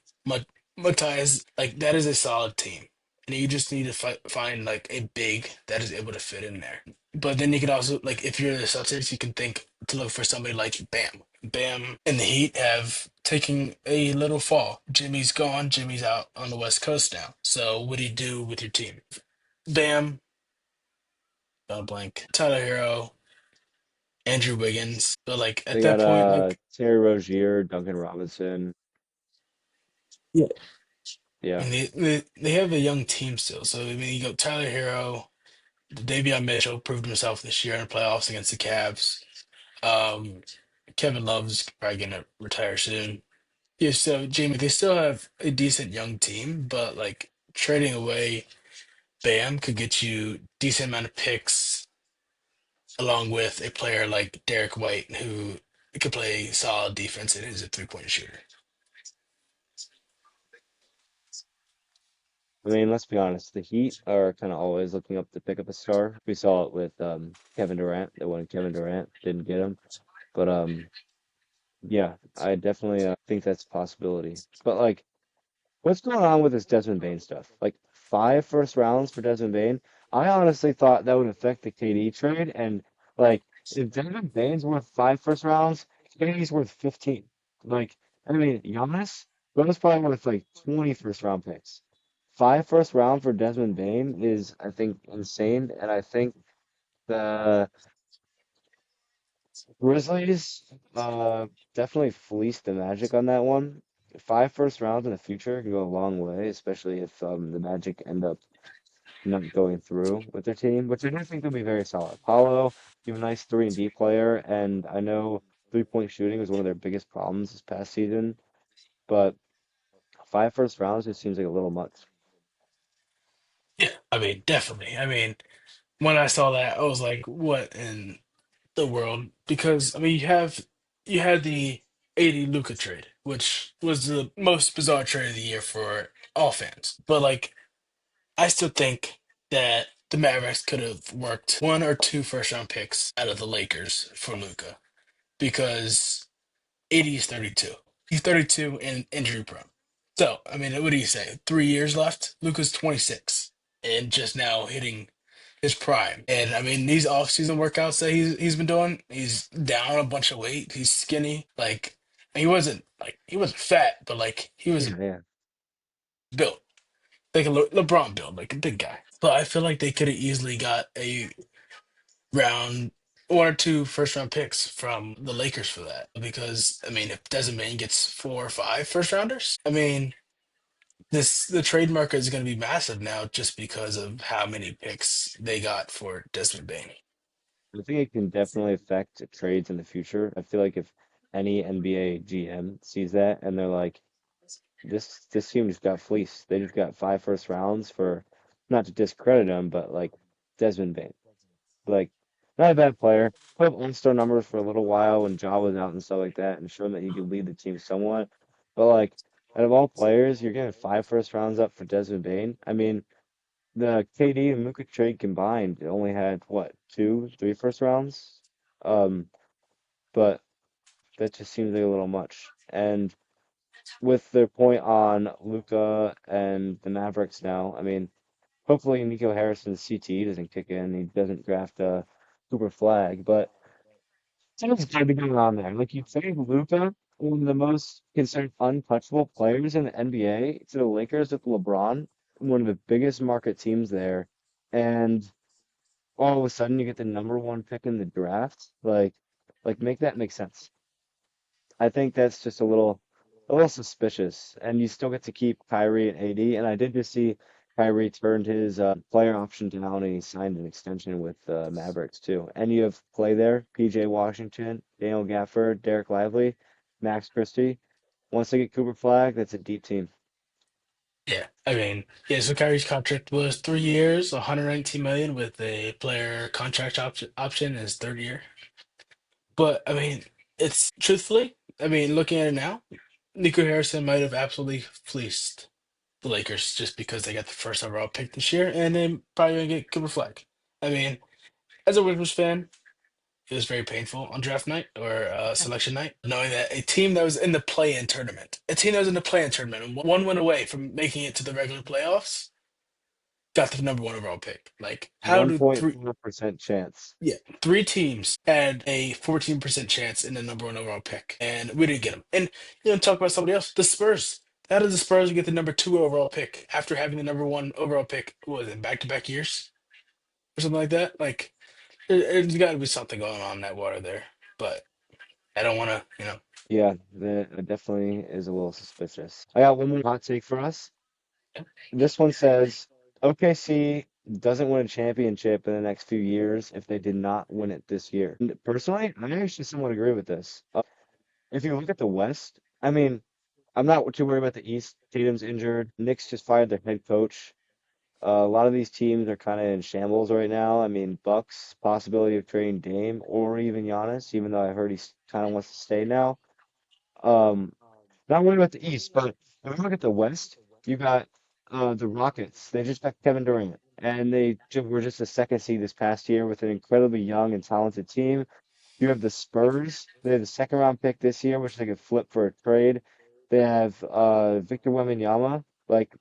Matthias, like that is a solid team. And you just need to find like a big that is able to fit in there. But then you could also like if you're the Celtics, you can think to look for somebody like Bam. Bam and the Heat have taken a little fall. Jimmy's gone. Jimmy's out on the West Coast now. So what do you do with your team? Bam, blank. Tyler Hero, Andrew Wiggins. But like at They that got point, like Terry Rozier, Duncan Robinson. yeah, Yeah, and they have a young team still. So I mean, you go Tyler Hero, Davion Mitchell proved himself this year in the playoffs against the Cavs. Um, Kevin Love's probably gonna retire soon. Yeah, so Jamie, they still have a decent young team, but like trading away Bam could get you decent amount of picks along with a player like Derek White who could play solid defense and is a three-point shooter. I mean, let's be honest, the Heat are kind of always looking up to pick up a star. We saw it with Kevin Durant. That when Kevin Durant didn't get him, but yeah, I definitely think that's a possibility. But like, what's going on with this Desmond Bain stuff? Like 5 first rounds for Desmond Bain. I honestly thought that would affect the KD trade, and like if Desmond Bain's worth 5 first rounds, KD's worth 15. Like, I mean, Giannis, Giannis probably worth like 20 first round picks. 5 first round for Desmond Bain is, I think, insane, and I think the Grizzlies definitely fleeced the Magic on that one. 5 first rounds in the future can go a long way, especially if the Magic end up not going through with their team, which I do think will be very solid. Paulo, you have a nice 3-and-D player, and I know 3-point shooting was one of their biggest problems this past season, but 5 first rounds just seems like a little much. Yeah, I mean, definitely. I mean, when I saw that, I was like, what in the world? Because I mean, you had the 80 Luca trade, which was the most bizarre trade of the year for all fans. But like, I still think that the Mavericks could have worked one or two first round picks out of the Lakers for Luca because 80 is 32. He's 32 and injury prone. So, I mean, what do you say? 3 years left? Luca's 26 and just now hitting his prime. And I mean, these off-season workouts that he's been doing, he's down a bunch of weight. He's skinny. Like he wasn't fat, but like he was Yeah, yeah. built like a LeBron build, like a big guy. But I feel like they could have easily got a round one or two first round picks from the Lakers for that. Because I mean, if Desmond Bane gets 4 or 5 first rounders, I mean, this the trade market is going to be massive now just because of how many picks they got for Desmond Bane. I think it can definitely affect trades in the future. I feel like if any NBA GM sees that and they're like, this team just got fleeced. They just got 5 first rounds for, not to discredit him, but like Desmond Bane. Like, not a bad player. Put up on-star numbers for a little while when Ja was out and stuff like that, and shown that he could lead the team somewhat. But like, out of all players, you're getting 5 first rounds up for Desmond Bane. I mean, the KD and Luka trade combined only had what, 2, 3 first rounds? Um, but that just seems like a little much. And with their point on Luka and the Mavericks now, I mean, hopefully Nico Harrison's CTE doesn't kick in. He doesn't draft a Cooper Flag, but something's got to be going on there. Like you trade Luka, one of the most considered untouchable players in the NBA, to the Lakers with LeBron, one of the biggest market teams there, and all of a sudden you get the number 1 pick in the draft. Like make that make sense. I think that's just a little. a little suspicious. And you still get to keep Kyrie and AD. And I did just see Kyrie turned his player option down and he signed an extension with Mavericks too. And you have play there, PJ Washington, Daniel Gafford, Derek Lively, Max Christie. Once they get Cooper Flag, that's a deep team. Yeah, I mean, yeah. So Kyrie's contract was 3 years, 119 million with a player contract option in his third year. But I mean, it's truthfully, I mean, looking at it now, Nico Harrison might have absolutely fleeced the Lakers just because they got the first overall pick this year, and then probably gonna get Cooper Flag. I mean, as a Wizards fan, it was very painful on draft night or selection night, knowing that a team that was in the play-in tournament, a team that was in the play-in tournament, and one went away from making it to the regular playoffs, got the number one overall pick. Like, how do three? 1.4% chance. Yeah, three teams had a 14% chance in the number one overall pick, and we didn't get them. And talk about somebody else, the Spurs. How did the Spurs get the number two overall pick after having the number one overall pick? What was it, back-to-back years or something like that? Like, there's got to be something going on in that water there. But I don't want to. Yeah, that definitely is a little suspicious. I got one more hot take for us. This one says OKC doesn't win a championship in the next few years if they did not win it this year. And personally, I actually somewhat agree with this. If you look at the West, I mean, I'm not too worried about the East. Tatum's injured. Knicks just fired their head coach. A lot of these teams are kind of in shambles right now. I mean, Bucks possibility of trading Dame or even Giannis, even though I heard he kind of wants to stay now. Um, Not worried about the East, but if we look at the West, you got the Rockets. They just got Kevin Durant, and were just a second seed this past year with an incredibly young and talented team. You have the Spurs. They have the second round pick this year, which they could flip for a trade. They have Victor Wembanyama, like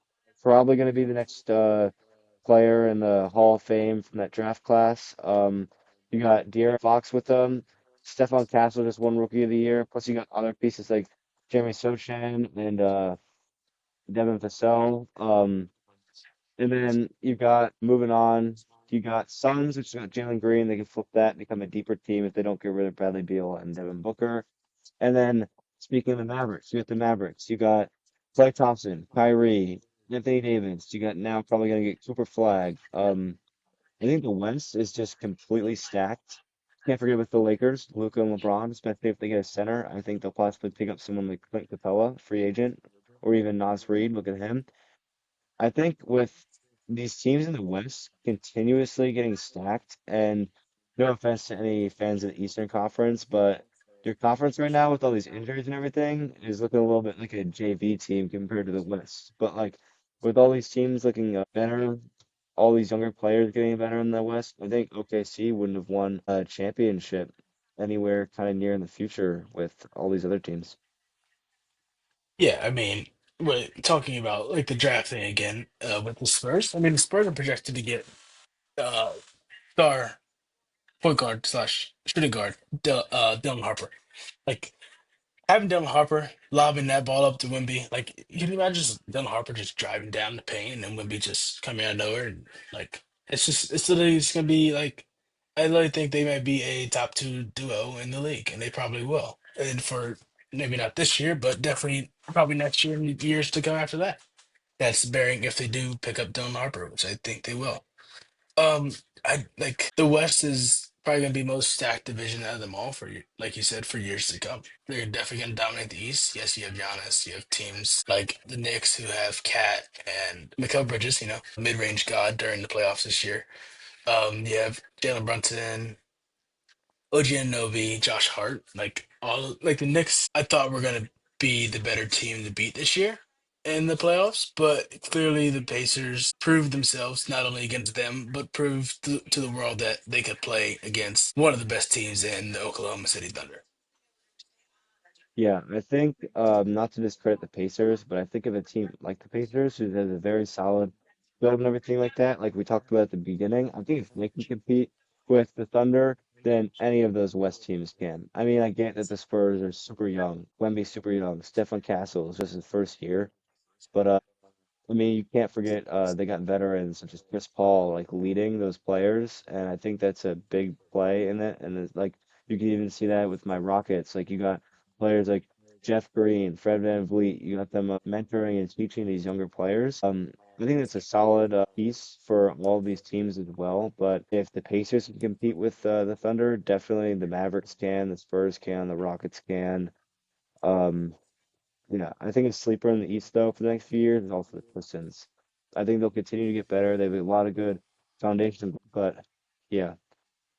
probably going to be the next player in the Hall of Fame from that draft class. You got De'Aaron Fox with them. Stephon Castle just won Rookie of the Year. Plus, you got other pieces like Jeremy Sochan and Devin Vassell. And then you got moving on. You got Suns, which got Jalen Green. They can flip that and become a deeper team if they don't get rid of Bradley Beal and Devin Booker. And then speaking of the Mavericks, you got the Mavericks. You got Klay Thompson, Kyrie, Anthony Davis. You got now probably gonna get Cooper Flag. I think the West is just completely stacked. Can't forget with the Lakers, Luka and LeBron, especially if they get a center. I think they'll possibly pick up someone like Clint Capella, free agent, or even Nas Reed. Look at him. I think with these teams in the West continuously getting stacked, and no offense to any fans of the Eastern Conference, but your conference right now with all these injuries and everything is looking a little bit like a JV team compared to the West. But like with all these teams looking better, all these younger players getting better in the West, I think OKC wouldn't have won a championship anywhere kind of near in the future with all these other teams. Yeah, I mean, we're talking about like the draft thing again with the Spurs. I mean, the Spurs are projected to get uh, star point guard slash shooting guard Dylan Harper. Like, having Dylan Harper lobbing that ball up to Wimby, like you can imagine just Dylan Harper just driving down the paint and Wimby just coming out of nowhere. And, like it's literally just gonna be like I literally think they might be a top two duo in the league, and they probably will. And for maybe not this year, but definitely probably next year and years to come after that. That's bearing if they do pick up Dylan Harper, which I think they will. I like the West is probably gonna be most stacked division out of them all for you, like you said, for years to come. They're definitely gonna dominate the East. Yes, you have Giannis, you have teams like the Knicks who have Cat and Mikal Bridges, mid-range god during the playoffs this year. You have Jalen Brunson, OG Anunoby, Josh Hart, like all like the Knicks. I thought were gonna be the better team to beat this year in the playoffs, but clearly the Pacers proved themselves not only against them, but proved to the world that they could play against one of the best teams in the Oklahoma City Thunder. Yeah, I think not to discredit the Pacers, but I think of a team like the Pacers who has a very solid build and everything like that, like we talked about at the beginning. I think if they can compete with the Thunder, then any of those West teams can. I mean, I get that the Spurs are super young, Wemby's super young, Stefan Castle is just his first year, but I mean, you can't forget they got veterans such as Chris Paul like leading those players, and I think that's a big play in it. And it's like you can even see that with my Rockets. Like you got players like Jeff Green, Fred VanVleet. You got them mentoring and teaching these younger players. I think that's a solid piece for all of these teams as well. But if the Pacers can compete with the Thunder, definitely the Mavericks can, the Spurs can, the Rockets can. Um, yeah, I think a sleeper in the East though for the next few years is also the Pistons. I think they'll continue to get better. They have a lot of good foundation, but yeah.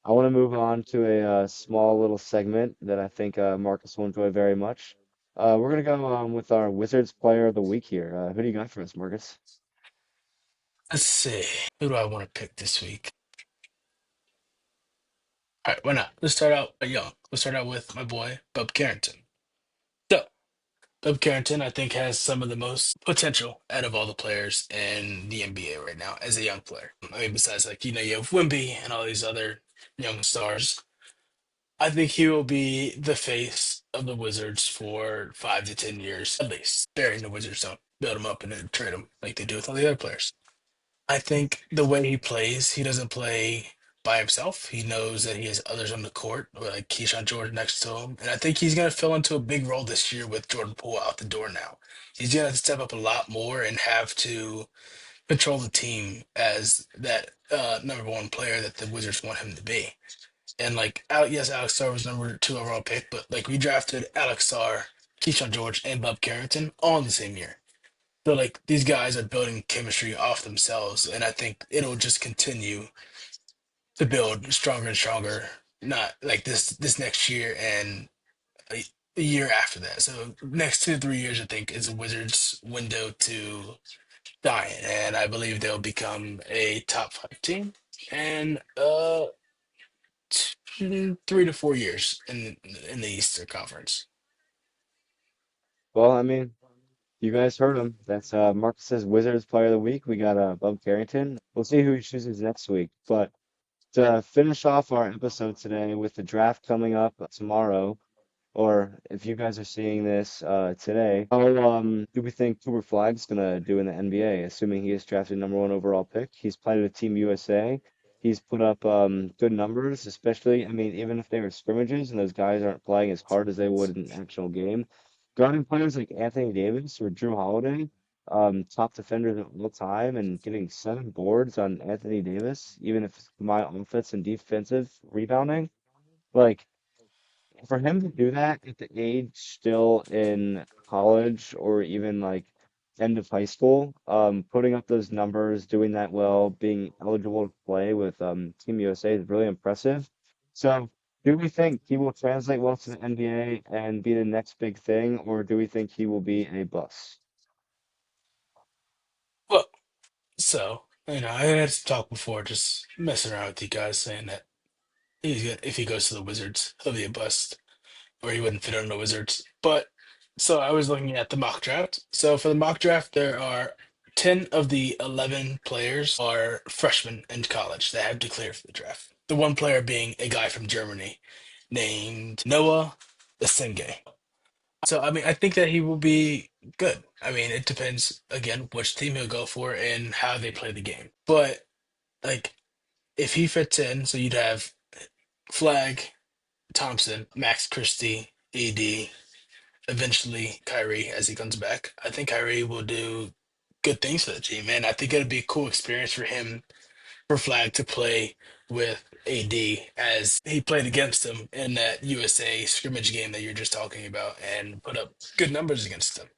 I want to move on to a small little segment that I think Marcus will enjoy very much. We're gonna go with our Wizards Player of the Week here. Who do you got for us, Marcus? Let's see. Who do I want to pick this week? All right, why not? Let's start out young. Let's start out with my boy, Bub Carrington. So, Bub Carrington, I think, has some of the most potential out of all the players in the NBA right now as a young player. I mean, besides, like, you have Wimby and all these other young stars. I think he will be the face of the Wizards for 5 to 10 years at least. Bearing the Wizards don't build him up and then trade him like they do with all the other players. I think the way he plays, he doesn't play by himself. He knows that he has others on the court, like Keyshawn George next to him. And I think he's going to fill into a big role this year with Jordan Poole out the door now. He's going to step up a lot more and have to control the team as that number one player that the Wizards want him to be. And like, yes, Alex Sarr was number two overall pick, but like we drafted Alex Sarr, Keyshawn George, and Bob Carrington all in the same year. So like these guys are building chemistry off themselves, and I think it'll just continue to build stronger and stronger. Not like this next year and a year after that. So next 2 to 3 years, I think, is a Wizards window to shine, and I believe they'll become a top five team. And 3 to 4 years in the Eastern Conference. Well, I mean, you guys heard him. That's Marcus's Wizards Player of the Week. We got Bub Carrington. We'll see who he chooses next week. But to finish off our episode today with the draft coming up tomorrow, or if you guys are seeing this today, how do we think Cooper Flag's gonna do in the NBA, assuming he is drafted number one overall pick? He's played with Team USA. He's put up good numbers, especially, I mean, even if they were scrimmages and those guys aren't playing as hard as they would in an actual game. Guarding players like Anthony Davis or Drew Holiday, top defenders of all time, and getting 7 boards on Anthony Davis, even if it's my offense and defensive rebounding. Like, for him to do that at the age still in college or even like end of high school, putting up those numbers, doing that well, being eligible to play with Team USA is really impressive. So, do we think he will translate well to the NBA and be the next big thing, or do we think he will be a bust? Well, so I had to talk before, just messing around with you guys, saying that if he goes to the Wizards, he'll be a bust, or he wouldn't fit on the Wizards. But so I was looking at the mock draft. So for the mock draft, there are 10 of the 11 players are freshmen in college that have declared for the draft. The one player being a guy from Germany named Noah Esenge. So I mean, I think that he will be good. I mean, it depends again which team he'll go for and how they play the game. But like, if he fits in, so you'd have Flag, Thompson, Max Christie, AD, eventually Kyrie as he comes back. I think Kyrie will do good things for the team, and I think it'd be a cool experience for him for Flag to play with AD as he played against him in that USA scrimmage game that you're just talking about and put up good numbers against him.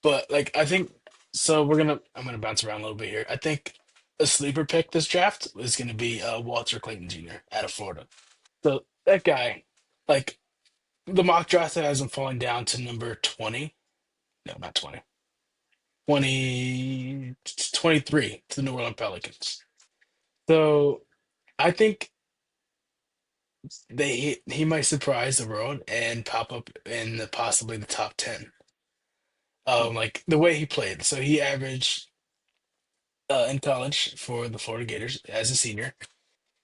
But like I think so I'm gonna bounce around a little bit here. I think a sleeper pick this draft is gonna be Walter Clayton Jr. out of Florida. So that guy, like the mock draft that has him falling down to number 20. No, not 20. 23 to the New Orleans Pelicans. So I think he might surprise the world and pop up in possibly the top 10. Like the way he played. So he averaged in college for the Florida Gators as a senior.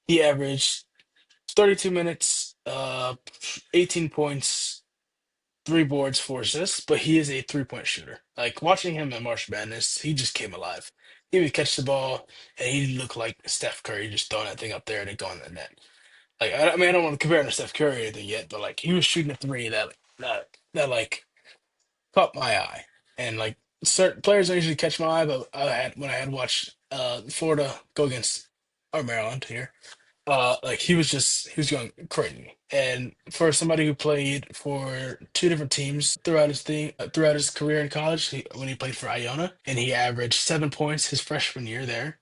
He averaged 32 minutes, 18 points, 3 boards, 4 assists, but he is a 3-point shooter. Like watching him at March Madness, he just came alive. He would catch the ball and he looked like Steph Curry just throwing that thing up there and it going in the net. Like I mean, I don't want to compare him to Steph Curry or anything yet, but like he was shooting a three that like caught my eye, and like certain players don't usually catch my eye, but I had watched Florida go against or Maryland here. Like he was going crazy. And for somebody who played for two different teams throughout his career in college, when he played for Iona, and he averaged 7 points his freshman year there,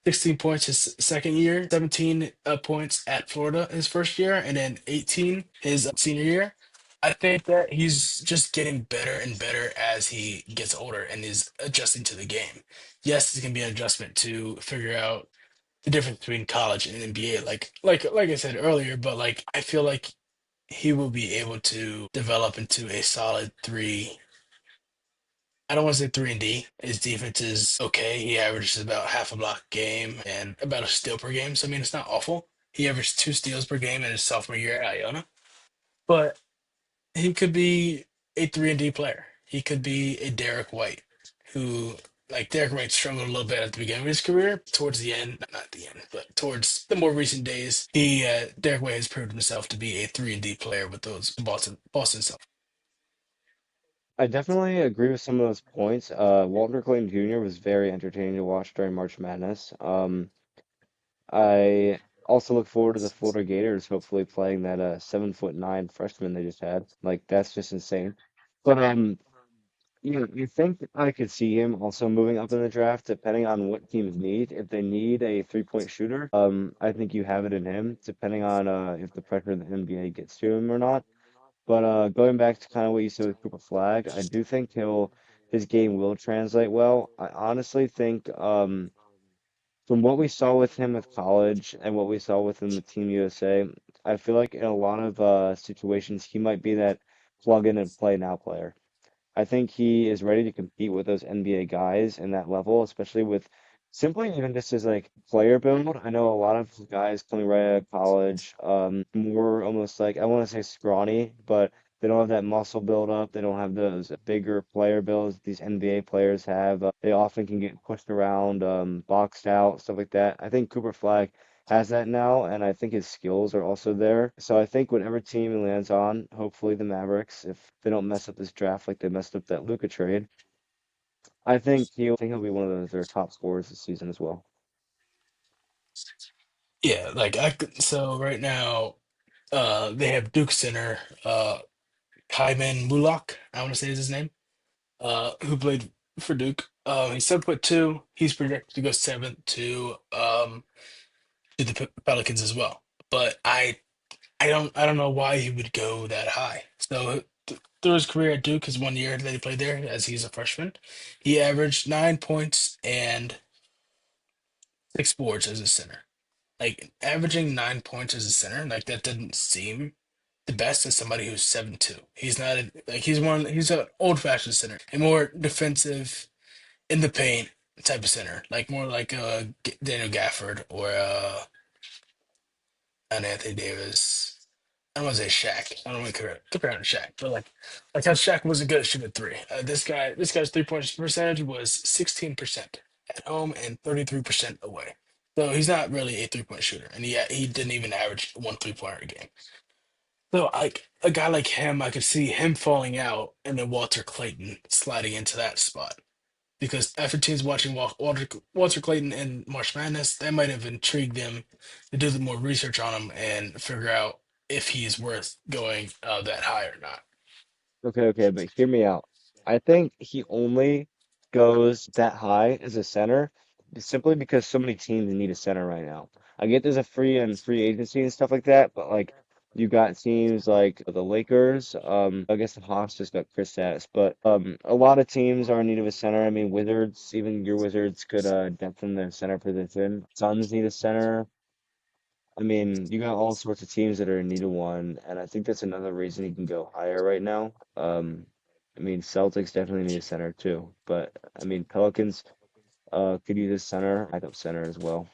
16 points his second year, 17 points at Florida his first year, and then 18 his senior year. I think that he's just getting better and better as he gets older and is adjusting to the game. Yes, it's gonna be an adjustment to figure out the difference between college and NBA. Like I said earlier, but like I feel like he will be able to develop into a solid three. I don't want to say 3 and D. His defense is okay. He averages about half a block a game and about a steal per game. So I mean it's not awful. He averaged 2 steals per game in his sophomore year at Iona. But he could be a 3 and D player. He could be a Derek White, who like Derek White struggled a little bit at the beginning of his career. Towards the end, not at the end, but towards the more recent days, he Derek White has proved himself to be a 3 and D player with those Boston Celtics. I definitely agree with some of those points. Walter Clayton Jr. was very entertaining to watch during March Madness. I also look forward to the Florida Gators hopefully playing that 7'9" freshman they just had. Like that's just insane. But you think I could see him also moving up in the draft depending on what teams need. If they need a 3-point shooter, I think you have it in him, depending on if the pressure of the NBA gets to him or not. But going back to kind of what you said with Cooper Flag, I do think his game will translate well. I honestly think from what we saw with him with college and what we saw with him with Team USA, I feel like in a lot of situations he might be that plug in and play now player. I think he is ready to compete with those NBA guys in that level, especially with simply even just as like player build. I know a lot of guys coming right out of college, more almost like I want to say scrawny, but they don't have that muscle build up. They don't have those bigger player builds these NBA players have. They often can get pushed around, boxed out, stuff like that. I think Cooper Flag has that now, and I think his skills are also there. So I think whatever team he lands on, hopefully the Mavericks, if they don't mess up this draft like they messed up that Luka trade, I think he'll be one of their top scorers this season as well. Yeah, so right now they have Duke center Kaiman Mulak, I want to say is his name, who played for Duke. He's 7'2". He's projected to go seventh to the Pelicans as well. But I don't know why he would go that high. So through his career at Duke, his 1 year that he played there, as he's a freshman, he averaged 9 points and 6 boards as a center. Like averaging 9 points as a center, like that didn't seem the best as somebody who's 7'2". He's not like he's an old fashioned center, a more defensive in the paint type of center, like more like Daniel Gafford or an Anthony Davis. I don't want to say Shaq. I don't want to compare him to Shaq, but like how Shaq wasn't good at shooting three. This guy's 3 point percentage was 16% at home and 33% away. So he's not really a 3 point shooter, and he didn't even average one 3 pointer a game. So like a guy like him, I could see him falling out, and then Walter Clayton sliding into that spot. Because after teams watching Walter Clayton in March Madness, that might have intrigued them to do the more research on him and figure out if he's worth going that high or not. Okay, okay, but hear me out. I think he only goes that high as a center simply because so many teams need a center right now. I get there's a free agency and stuff like that, but like you got teams like the Lakers, I guess the Hawks just got Chris Kristaps, but a lot of teams are in need of a center. I mean Wizards, even your Wizards could depth in their center position. Suns need a center. I mean, you got all sorts of teams that are in need of one, and I think that's another reason he can go higher right now. I mean, Celtics definitely need a center too, but I mean, Pelicans could use a center, backup center as well.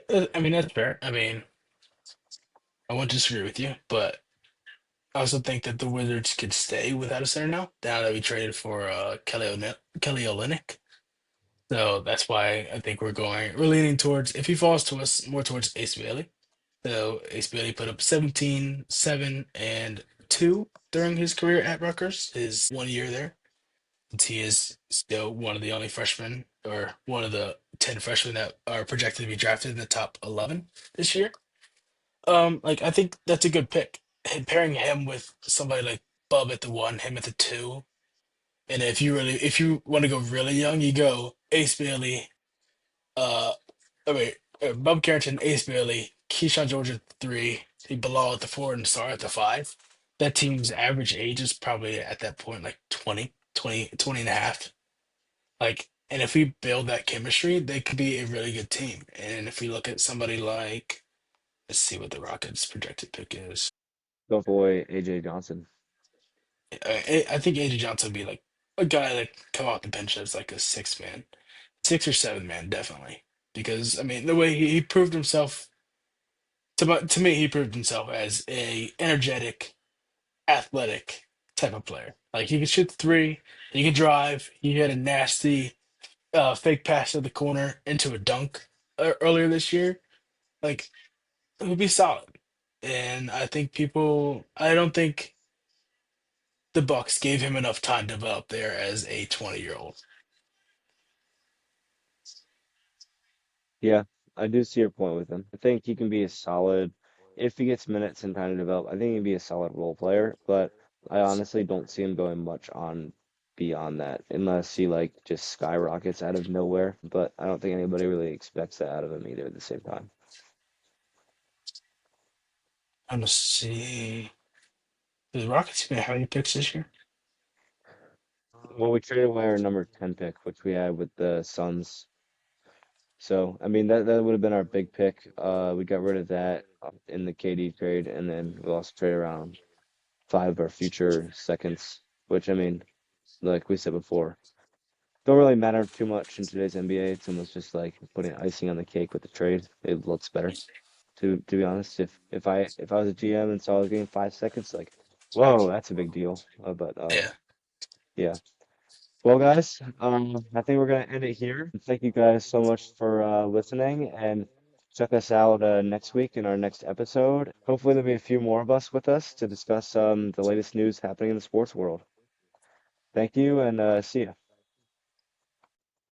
I mean, that's fair. I mean, I won't disagree with you, but I also think that the Wizards could stay without a center now that we traded for Kelly Olynyk. So that's why I think we're leaning towards, if he falls to us, more towards Ace Bailey. So Ace Bailey put up 17, 7, and two during his career at Rutgers, his 1 year there. He is still one of the only freshmen, or one of the 10 freshmen that are projected to be drafted in the top 11 this year. Like I think that's a good pick. And pairing him with somebody like Bub at the one, him at the two, and if you want to go really young, you go Ace Bailey, uh, Bub Carrington, Ace Bailey, Keyshawn George at the three, Bilal at the four, and Star at the five. That team's average age is probably at that point like 20 and a half. Like, and if we build that chemistry, they could be a really good team. And if we look at somebody like, let's see what the Rockets' projected pick is. Go boy, AJ Johnson. I think AJ Johnson would be like a guy that come off the bench as like a six man, six or seven man, definitely. Because I mean, the way he proved himself to me, he proved himself as a energetic, athletic type of player. Like he could shoot the three, he could drive. He had a nasty fake pass to the corner into a dunk earlier this year. Like it would be solid. And I don't think the Bucks gave him enough time to develop there as a 20-year-old. Yeah, I do see your point with him. I think he can be a solid, if he gets minutes and time to develop, I think he'd be a solid role player, but I honestly don't see him going much on beyond that unless he like just skyrockets out of nowhere. But I don't think anybody really expects that out of him either at the same time. I'm gonna see. The Rockets gonna have any picks this year? Well, we traded away our number 10 pick, which we had with the Suns. So, I mean, that would have been our big pick. We got rid of that in the KD trade, and then we also traded around five of our future seconds, which I mean, like we said before, don't really matter too much in today's NBA. It's almost just like putting icing on the cake with the trade. It looks better, to be honest. If I was a GM and saw I was getting 5 seconds, like, whoa, that's a big deal. But Yeah. yeah. Well, guys, I think we're gonna end it here. Thank you guys so much for listening, and check us out next week in our next episode. Hopefully, there'll be a few more of us with us to discuss the latest news happening in the sports world. Thank you, and see ya.